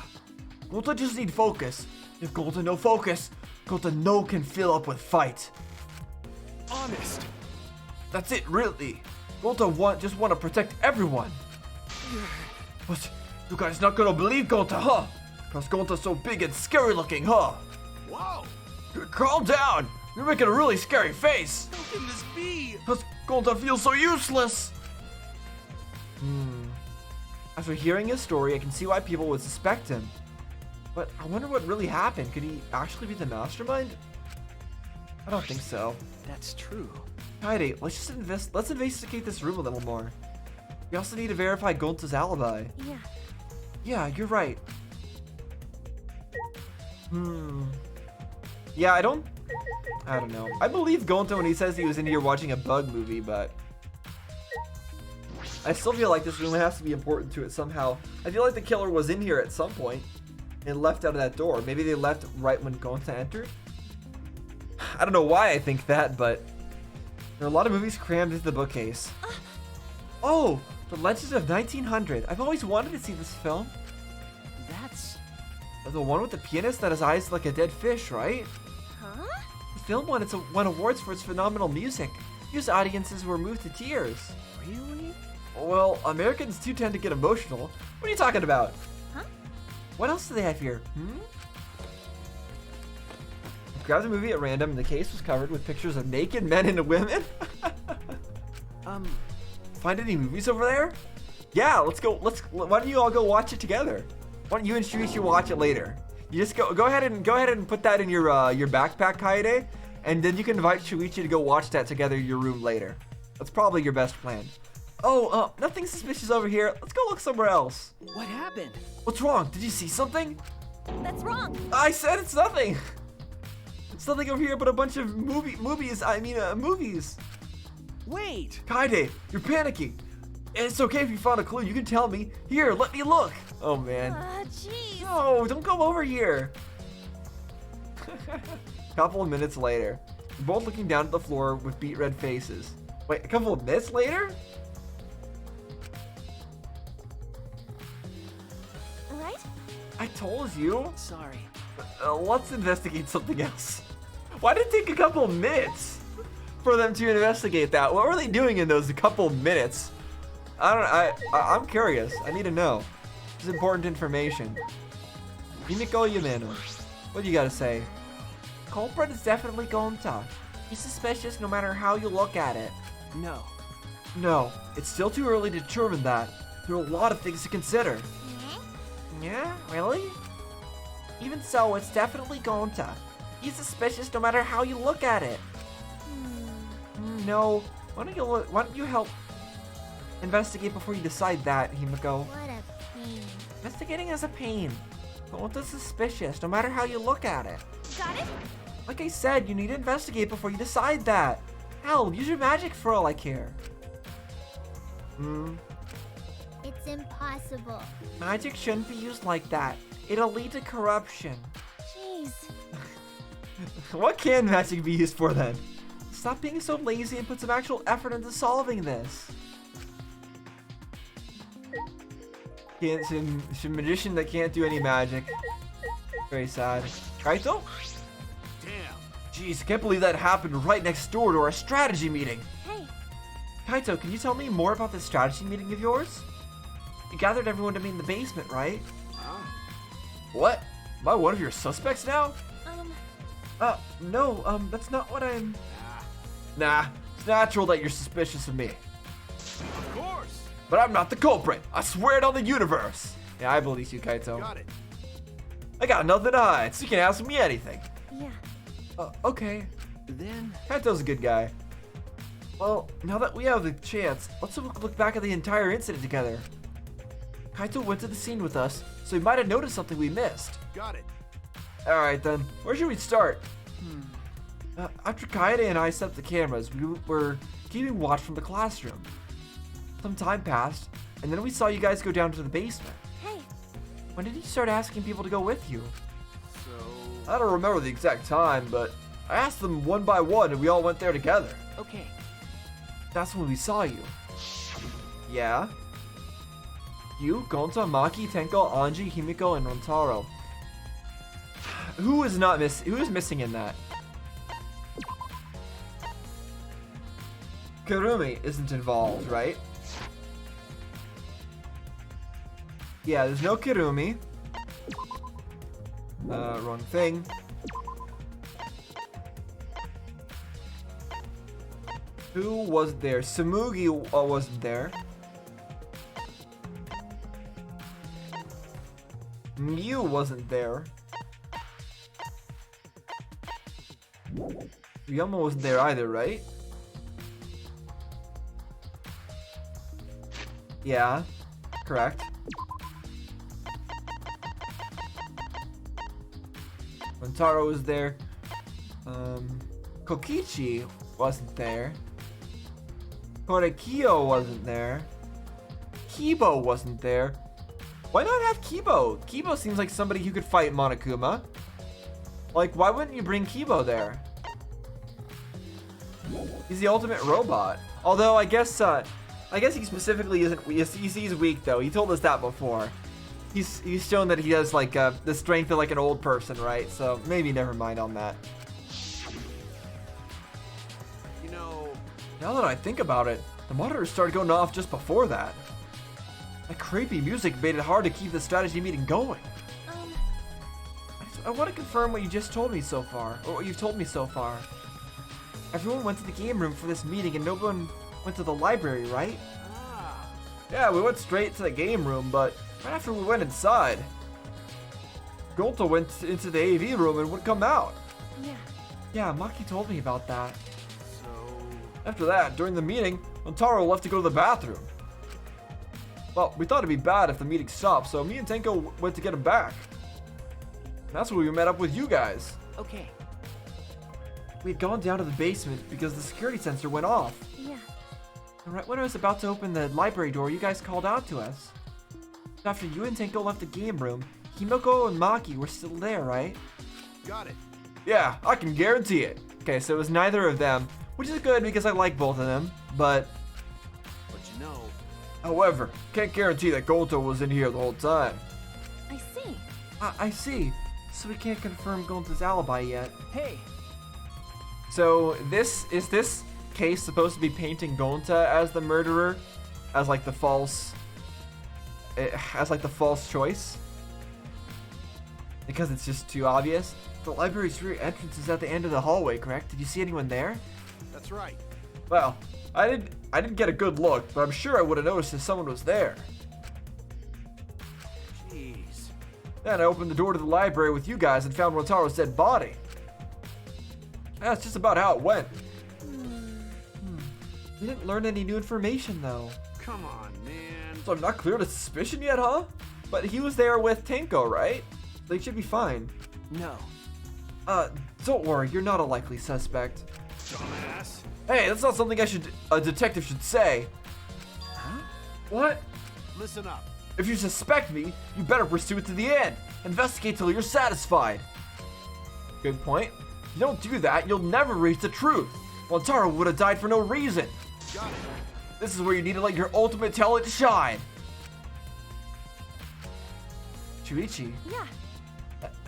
Speaker 2: Gonta just need focus. If Gonta no focus, Gonta no can fill up with fight.
Speaker 5: Honest.
Speaker 2: That's it, really. Gonta just want to protect everyone. But you guys not gonna believe Gonta, huh? Cause Gonta's so big and scary looking, huh?
Speaker 5: Wow.
Speaker 2: Calm down. You're making a really scary face.
Speaker 5: How can this be?
Speaker 2: Cause Gonta feels so useless.
Speaker 1: After hearing his story, I can see why people would suspect him. But I wonder what really happened. Could he actually be the mastermind? I don't think so.
Speaker 5: That's true.
Speaker 1: Kaede, let's investigate this room a little more. We also need to verify Gonta's alibi.
Speaker 4: Yeah.
Speaker 1: Yeah, you're right. Yeah, I don't know. I believe Gonta when he says he was in here watching a bug movie, but I still feel like this room has to be important to it somehow. I feel like the killer was in here at some point and left out of that door. Maybe they left right when Gonta entered. I don't know why I think that, but there are a lot of movies crammed into the bookcase. Oh, The Legend of 1900. I've always wanted to see this film.
Speaker 5: That's.
Speaker 1: The one with the pianist that has eyes like a dead fish, right?
Speaker 4: Huh?
Speaker 1: The film won awards for its phenomenal music. Used audiences were moved to tears.
Speaker 5: Really?
Speaker 1: Well, Americans do tend to get emotional. What are you talking about?
Speaker 4: Huh?
Speaker 1: What else do they have here? Grabbed a movie at random and the case was covered with pictures of naked men and women. Find any movies over there? Yeah, let's go. Why don't you all go watch it together? Why don't you and Shuichi watch it later? You just go ahead and put that in your backpack, Kaede, and then you can invite Shuichi to go watch that together in your room later. That's probably your best plan. Oh, nothing suspicious over here. Let's go look somewhere else.
Speaker 5: What happened?
Speaker 1: What's wrong? Did you see something?
Speaker 4: That's wrong.
Speaker 1: I said it's nothing. It's nothing over here but a bunch of movies.
Speaker 5: Wait!
Speaker 1: Kaede, you're panicking. It's okay if you found a clue. You can tell me. Here, let me look. Oh, man.
Speaker 4: Jeez.
Speaker 1: No, don't come over here. Couple of minutes later, we're both looking down at the floor with beet red faces. Wait, a couple of minutes later?
Speaker 4: All right?
Speaker 1: I told you.
Speaker 5: Sorry.
Speaker 1: Let's investigate something else. Why did it take a couple of minutes for them to investigate that? What were they doing in those couple of minutes? I'm curious. I need to know. This is important information. Himiko Yumeno, what do you gotta say? Culprit is definitely Gonta. He's suspicious no matter how you look at it.
Speaker 5: No.
Speaker 1: No, it's still too early to determine that. There are a lot of things to consider. Yeah, really? Even so, it's definitely Gonta. He's suspicious no matter how you look at it. No, why don't you help investigate before you decide that, Himiko?
Speaker 4: What a pain.
Speaker 1: Investigating is a pain. Gonta's suspicious no matter how you look at it.
Speaker 4: Got it?
Speaker 1: Like I said, you need to investigate before you decide that. Hell, use your magic for all I care.
Speaker 4: It's impossible.
Speaker 1: Magic shouldn't be used like that. It'll lead to corruption.
Speaker 4: Jeez.
Speaker 1: What can magic be used for then? Stop being so lazy and put some actual effort into solving this. She's a magician that can't do any magic. Very sad. Kaito?
Speaker 5: Damn.
Speaker 1: Jeez, I can't believe that happened right next door to our strategy meeting.
Speaker 4: Hey,
Speaker 1: Kaito, can you tell me more about this strategy meeting of yours? You gathered everyone to meet in the basement, right?
Speaker 2: What? Am I one of your suspects now?
Speaker 1: No, that's not what I'm...
Speaker 2: Nah, it's natural that you're suspicious of me.
Speaker 5: Of course.
Speaker 2: But I'm not the culprit. I swear it on the universe.
Speaker 1: Yeah, I believe you, Kaito.
Speaker 5: Got it.
Speaker 2: I got nothing to hide, so you can ask me anything.
Speaker 4: yeah.
Speaker 1: Okay.
Speaker 5: Then
Speaker 1: Kaito's a good guy. Well, now that we have the chance, let's look back at the entire incident together. Kaito went to the scene with us, so he might have noticed something we missed.
Speaker 5: got it.
Speaker 1: Alright then, where should we start? After Kaede and I set up the cameras, we were keeping watch from the classroom. Some time passed, and then we saw you guys go down to the basement.
Speaker 4: Hey,
Speaker 1: When did you start asking people to go with you?
Speaker 5: So
Speaker 2: I don't remember the exact time, but I asked them one by one and we all went there together.
Speaker 5: okay.
Speaker 1: That's when we saw you. Yeah? You, Gonta, Maki, Tenko, Anji, Himiko, and Rantaro. Who is missing in that? Kurumi isn't involved, right? Yeah, there's no Kurumi. Wrong thing. Who was there? Samugi wasn't there. Mew wasn't there. Ryoma wasn't there either, right? Yeah, correct. Rantaro was there. Kokichi wasn't there. Korekiyo wasn't there. Kibo wasn't there. Why not have Kibo? Kibo seems like somebody who could fight Monokuma. Like, why wouldn't you bring Kibo there? He's the ultimate robot. Although I guess he specifically isn't. He's weak though. He told us that before. He's shown that he has like the strength of like an old person, right? So maybe never mind on that.
Speaker 5: You know,
Speaker 2: Now that I think about it, the monitors started going off just before that.
Speaker 1: That creepy music made it hard to keep the strategy meeting going. I want to confirm what you just told me so far, or what you've told me so far. Everyone went to the game room for this meeting and no one went to the library, right?
Speaker 2: Yeah, we went straight to the game room, but right after we went inside, Gonta went into the AV room and wouldn't come out.
Speaker 4: Yeah.
Speaker 1: Yeah, Maki told me about that.
Speaker 5: so
Speaker 2: After that, during the meeting, Montaro left to go to the bathroom. Well, we thought it'd be bad if the meeting stopped, so me and Tenko went to get him back. And that's when we met up with you guys.
Speaker 5: okay.
Speaker 1: We had gone down to the basement because the security sensor went off.
Speaker 4: Yeah.
Speaker 1: And right when I was about to open the library door, you guys called out to us. After you and Tenko left the game room, Himiko and Maki were still there, right?
Speaker 5: Got it.
Speaker 2: Yeah, I can guarantee it.
Speaker 1: Okay, so it was neither of them, which is good because I like both of them, but
Speaker 5: But you know,
Speaker 2: However, can't guarantee that Gonta was in here the whole time.
Speaker 4: I see.
Speaker 1: I see. So we can't confirm Gonta's alibi yet.
Speaker 5: hey,
Speaker 1: So is this case supposed to be painting Gonta as the murderer, as like the false choice? Because it's just too obvious. The library's rear entrance is at the end of the hallway, correct? Did you see anyone there?
Speaker 5: that's right.
Speaker 2: Well, I didn't get a good look, but I'm sure I would have noticed if someone was there.
Speaker 5: Jeez.
Speaker 2: Then I opened the door to the library with you guys and found Rontaro's dead body. That's just about how it went.
Speaker 1: We didn't learn any new information though.
Speaker 5: Come on, man.
Speaker 2: So I'm not clear to suspicion yet, huh?
Speaker 1: But he was there with Tenko, right? They should be fine.
Speaker 5: No.
Speaker 1: Don't worry, you're not a likely suspect.
Speaker 5: Dumbass.
Speaker 2: Hey, that's not something a detective should say. What?
Speaker 5: Listen up.
Speaker 2: If you suspect me, you better pursue it to the end. Investigate till you're satisfied. Good point. If you don't do that, you'll never reach the truth. Montaro would have died for no reason.
Speaker 5: Got it.
Speaker 2: This is where you need to let your ultimate talent shine.
Speaker 1: Shuichi.
Speaker 4: Yeah.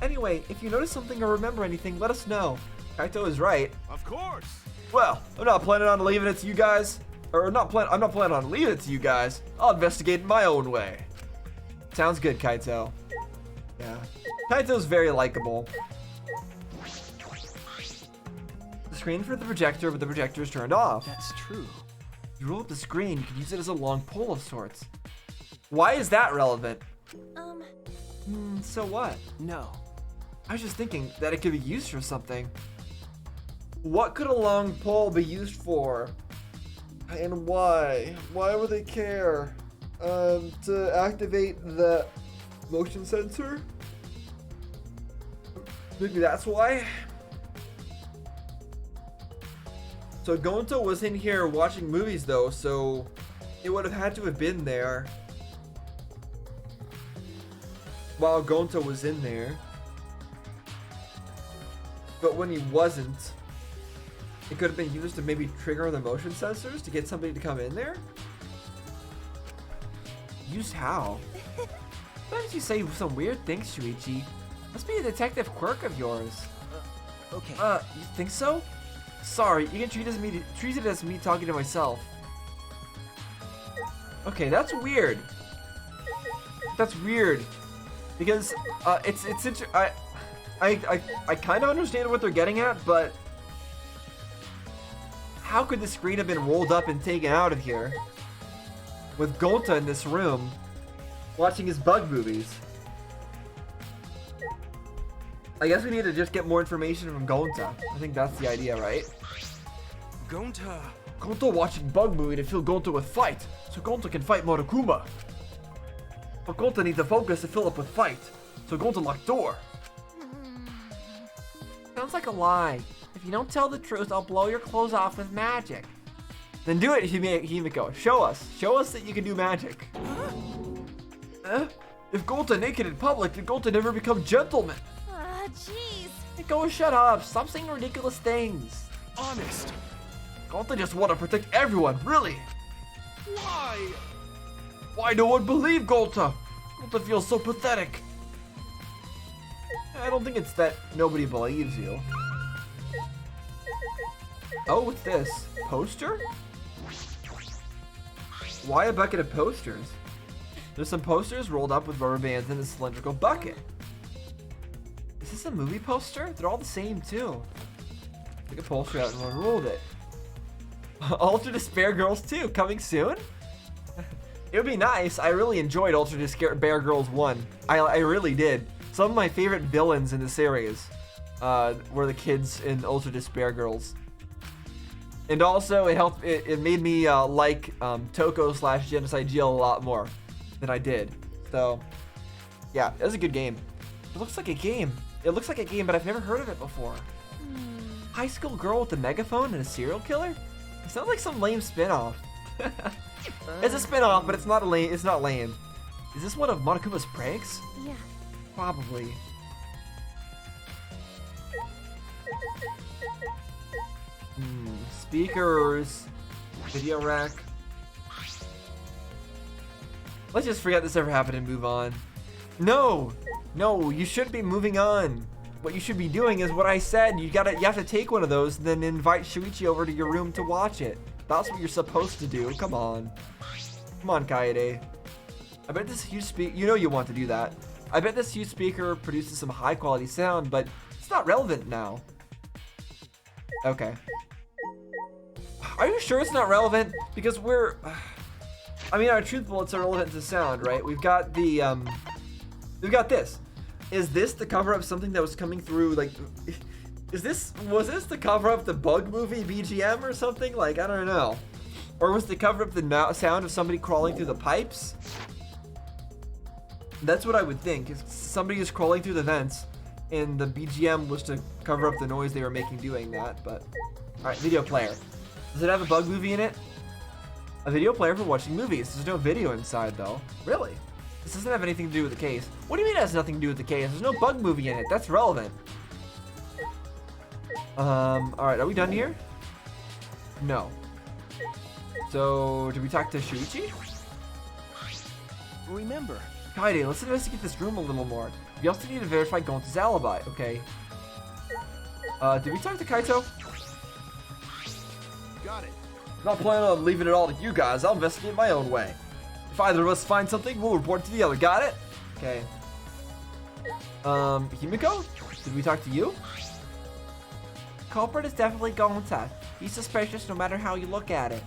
Speaker 1: Anyway, if you notice something or remember anything, let us know. Kaito is right.
Speaker 5: Of course.
Speaker 1: Well, I'm not planning on leaving it to you guys. I'm not planning on leaving it to you guys. I'll investigate in my own way. Sounds good, Kaito. Yeah. Kaito's very likable. The screen for the projector, but the projector is turned off.
Speaker 7: That's true.
Speaker 1: You roll up the screen, you can use it as a long pole of sorts. Why is that relevant? So what?
Speaker 7: No.
Speaker 1: I was just thinking that it could be used for something. What could a long pole be used for? And why? Why would they care? To activate the motion sensor? Maybe that's why? So Gonto was in here watching movies though, so it would have had to have been there while Gonto was in there. But when he wasn't, it could have been used to maybe trigger the motion sensors to get somebody to come in there? Used how? Sometimes you say some weird things, Shuichi. Must be a detective quirk of yours.
Speaker 7: Okay.
Speaker 1: You think so? Sorry, you can treat it as me talking to myself. Okay, that's weird. That's weird. Because I kind of understand what they're getting at, but how could the screen have been rolled up and taken out of here with Gonta in this room watching his bug movies? I guess we need to just get more information from Gonta. I think that's the idea, right?
Speaker 7: Gonta.
Speaker 1: Gonta watching bug movie to fill Gonta with fight, so Gonta can fight Monokuma. But Gonta needs to focus to fill up with fight, so Gonta locked door. Sounds like a lie. If you don't tell the truth, I'll blow your clothes off with magic. Then do it, Himiko. Show us that you can do magic. If Gonta naked in public, then Gonta never become gentleman.
Speaker 4: Jeez.
Speaker 1: Himiko, shut up. Stop saying ridiculous things.
Speaker 7: Honest.
Speaker 1: Gonta just want to protect everyone, really.
Speaker 7: Why?
Speaker 1: Why no one believe Gonta? Gonta feels so pathetic. I don't think it's that nobody believes you. Oh, what's this? Poster? Why a bucket of posters? There's some posters rolled up with rubber bands in a cylindrical bucket. Is this a movie poster? They're all the same too. Took a poster out and unrolled it. Ultra Despair Girls 2 coming soon? It would be nice. I really enjoyed Ultra Despair Girls 1. I really did. Some of my favorite villains in the series were the kids in Ultra Despair Girls. And also, it made me like Toko/Genocide GL a lot more than I did. So, yeah, it was a good game. It looks like a game. It looks like a game, but I've never heard of it before. High school girl with a megaphone and a serial killer? It sounds like some lame spin-off. It's a spin-off, but it's not lame. It's not lame. Is this one of Monokuma's pranks?
Speaker 4: Yeah.
Speaker 1: Probably. Speakers. Video rack. Let's just forget this ever happened and move on. No! No, you shouldn't be moving on. What you should be doing is what I said. You have to take one of those and then invite Shuichi over to your room to watch it. That's what you're supposed to do. Come on. Come on, Kaede. I bet this huge speaker, you know you want to do that. I bet this huge speaker produces some high quality sound, but it's not relevant now. Okay. Are you sure it's not relevant? Because I mean, our truth bullets are relevant to sound, right? We've got the, we've got this. Is this the cover of something that was coming through, like, was this the cover of the Bug movie BGM or something? Like, I don't know. Or was the cover of the sound of somebody crawling through the pipes? That's what I would think. Is somebody is crawling through the vents, and the BGM was to cover up the noise they were making doing that. But all right, video player. Does it have a Bug movie in it? A video player for watching movies. There's no video inside though. Really? This doesn't have anything to do with the case. What do you mean it has nothing to do with the case? There's no Bug movie in it. That's relevant. All right, are we done here? No. So, did we talk to Shuichi?
Speaker 7: Remember,
Speaker 1: Kaede, let's investigate this room a little more. We also need to verify Gonta's alibi, okay? Did we talk to Kaito?
Speaker 5: Got it.
Speaker 2: Not planning on leaving it all to you guys. I'll investigate my own way. If either of us find something, we'll report it to the other. Got it?
Speaker 1: Okay. Himiko? Did we talk to you? Culprit is definitely Gonta. He's suspicious no matter how you look at it.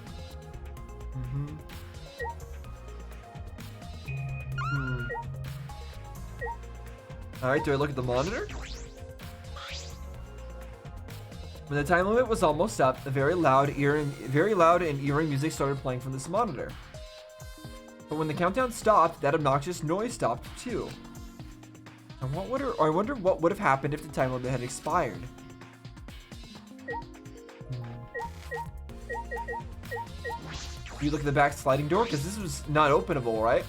Speaker 2: Alright, do I look at the monitor? When the time limit was almost up, a very loud and eerie music started playing from this monitor. But when the countdown stopped, that obnoxious noise stopped too. And I wonder what would have happened if the time limit had expired. You look at the back sliding door, because this was not openable, right?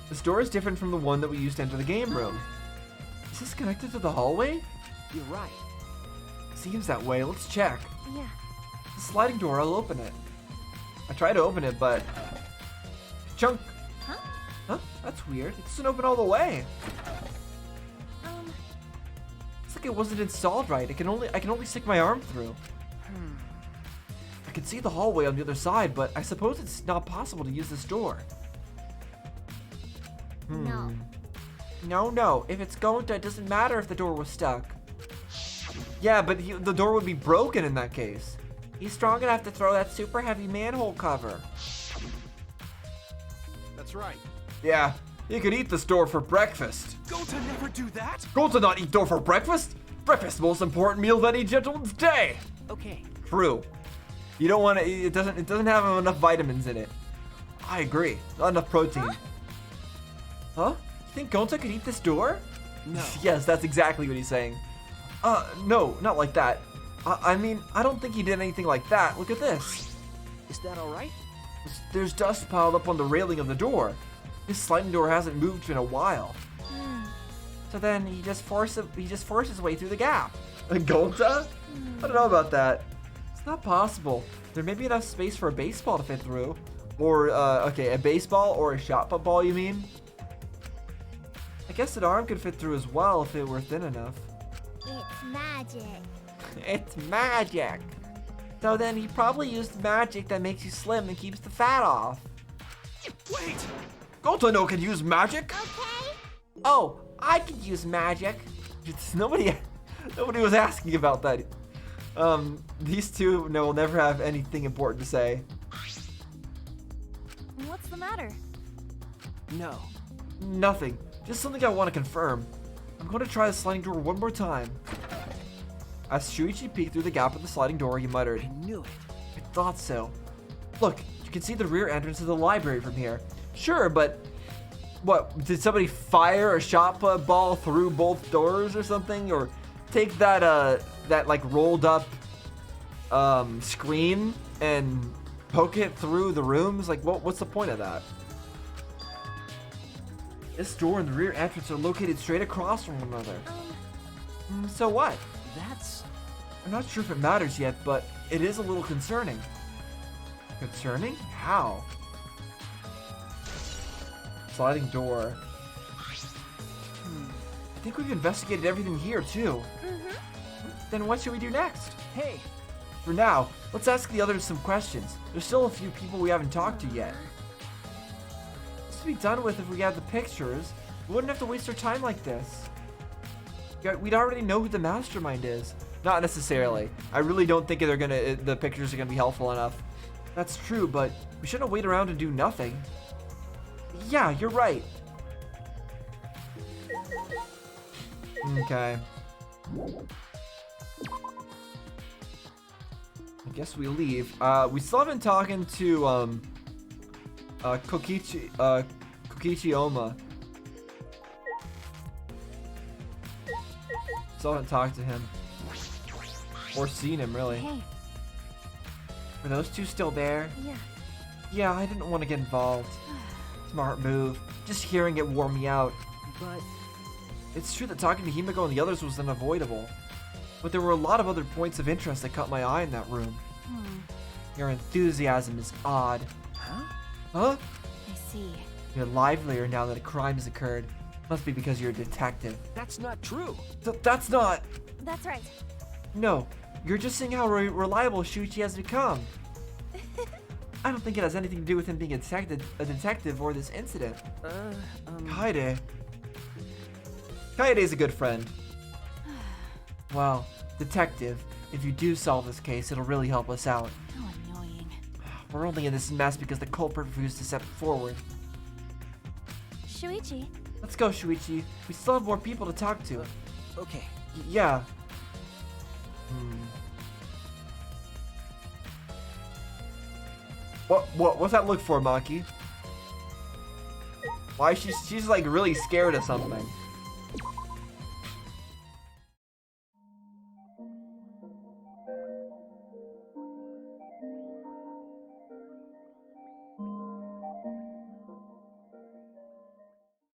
Speaker 2: This door is different from the one that we used to enter the game room. Is this connected to the hallway?
Speaker 7: You're right.
Speaker 2: Seems that way. Let's check.
Speaker 6: Yeah.
Speaker 2: The sliding door, I'll open it. I tried to open it, but... Chunk!
Speaker 6: Huh?
Speaker 2: Huh? That's weird. It doesn't open all the way. It's like it wasn't installed right. I can only stick my arm through. I can see the hallway on the other side, but I suppose it's not possible to use this door.
Speaker 4: No.
Speaker 1: No. If it's Gonta, it doesn't matter if the door was stuck.
Speaker 2: Yeah, but the door would be broken in that case.
Speaker 1: He's strong enough to throw that super heavy manhole cover.
Speaker 5: That's right.
Speaker 2: Yeah, you could eat this door for breakfast.
Speaker 7: Go to never do that.
Speaker 2: Go to not eat door for breakfast? Breakfast, the most important meal of any gentleman's day.
Speaker 7: Okay.
Speaker 2: True. You don't want to. It doesn't have enough vitamins in it. I agree. Not enough protein. Huh? You think Gonta could eat this door?
Speaker 7: No.
Speaker 2: Yes, that's exactly what he's saying. No, not like that. I mean, I don't think he did anything like that. Look at this.
Speaker 7: Is that all right?
Speaker 2: There's dust piled up on the railing of the door. This sliding door hasn't moved in a while.
Speaker 1: So then he just forced his way through the gap.
Speaker 2: Gonta? I don't know about that.
Speaker 1: It's not possible. There may be enough space for a baseball to fit through. Or, okay, a baseball or a shot put ball, you mean? I guess an arm could fit through as well if it were thin enough.
Speaker 4: It's magic.
Speaker 1: It's magic. So then he probably used magic that makes you slim and keeps the fat off.
Speaker 7: Wait.
Speaker 2: Gonta no can use magic?
Speaker 4: Okay?
Speaker 1: Oh, I could use magic.
Speaker 2: Nobody was asking about that. These two will never have anything important to say.
Speaker 6: What's the matter?
Speaker 7: No.
Speaker 2: Nothing. Just something I want to confirm. I'm going to try the sliding door one more time. As Shuichi peeked through the gap of the sliding door, he muttered,
Speaker 7: I knew it.
Speaker 2: I thought so. Look, you can see the rear entrance of the library from here. Sure, but what, did somebody fire a shot put ball through both doors or something? Or take that like rolled up screen and poke it through the rooms? Like, what's the point of that? This door and the rear entrance are located straight across from one another. So what?
Speaker 7: That's...
Speaker 2: I'm not sure if it matters yet, but it is a little concerning. Concerning? How? Sliding door. I think we've investigated everything here, too. Then what should we do next?
Speaker 7: Hey.
Speaker 2: For now, let's ask the others some questions. There's still a few people we haven't talked to yet. This would be done with if we had the pictures. We wouldn't have to waste our time like this. Yeah, we'd already know who the mastermind is. Not necessarily. I really don't think the pictures are gonna be helpful enough. That's true, but we shouldn't wait around and do nothing. Yeah, you're right. Okay. I guess we leave. We still haven't talking to Kokichi Oma. Still haven't talked to him. Or seen him, really.
Speaker 6: Hey.
Speaker 1: Were those two still there?
Speaker 6: Yeah.
Speaker 1: Yeah, I didn't want to get involved. Smart move. Just hearing it wore me out.
Speaker 7: But...
Speaker 1: It's true that talking to Himiko and the others was unavoidable. But there were a lot of other points of interest that caught my eye in that room. Your enthusiasm is odd.
Speaker 7: Huh?
Speaker 1: Huh?
Speaker 6: I see.
Speaker 1: You're livelier now that a crime has occurred. Must be because you're a detective.
Speaker 7: That's not true.
Speaker 1: That's not.
Speaker 4: That's right.
Speaker 1: No, you're just seeing how reliable Shuichi has become. I don't think it has anything to do with him being a detective or this incident. Kaede. Kaede's a good friend. Well, detective, if you do solve this case, it'll really help us out.
Speaker 6: How annoying.
Speaker 1: We're only in this mess because the culprit refused to step forward.
Speaker 4: Shuichi,
Speaker 1: Let's go, Shuichi. We still have more people to talk to.
Speaker 7: Okay.
Speaker 1: Yeah. What's that look for, Maki? Why she's like really scared of something.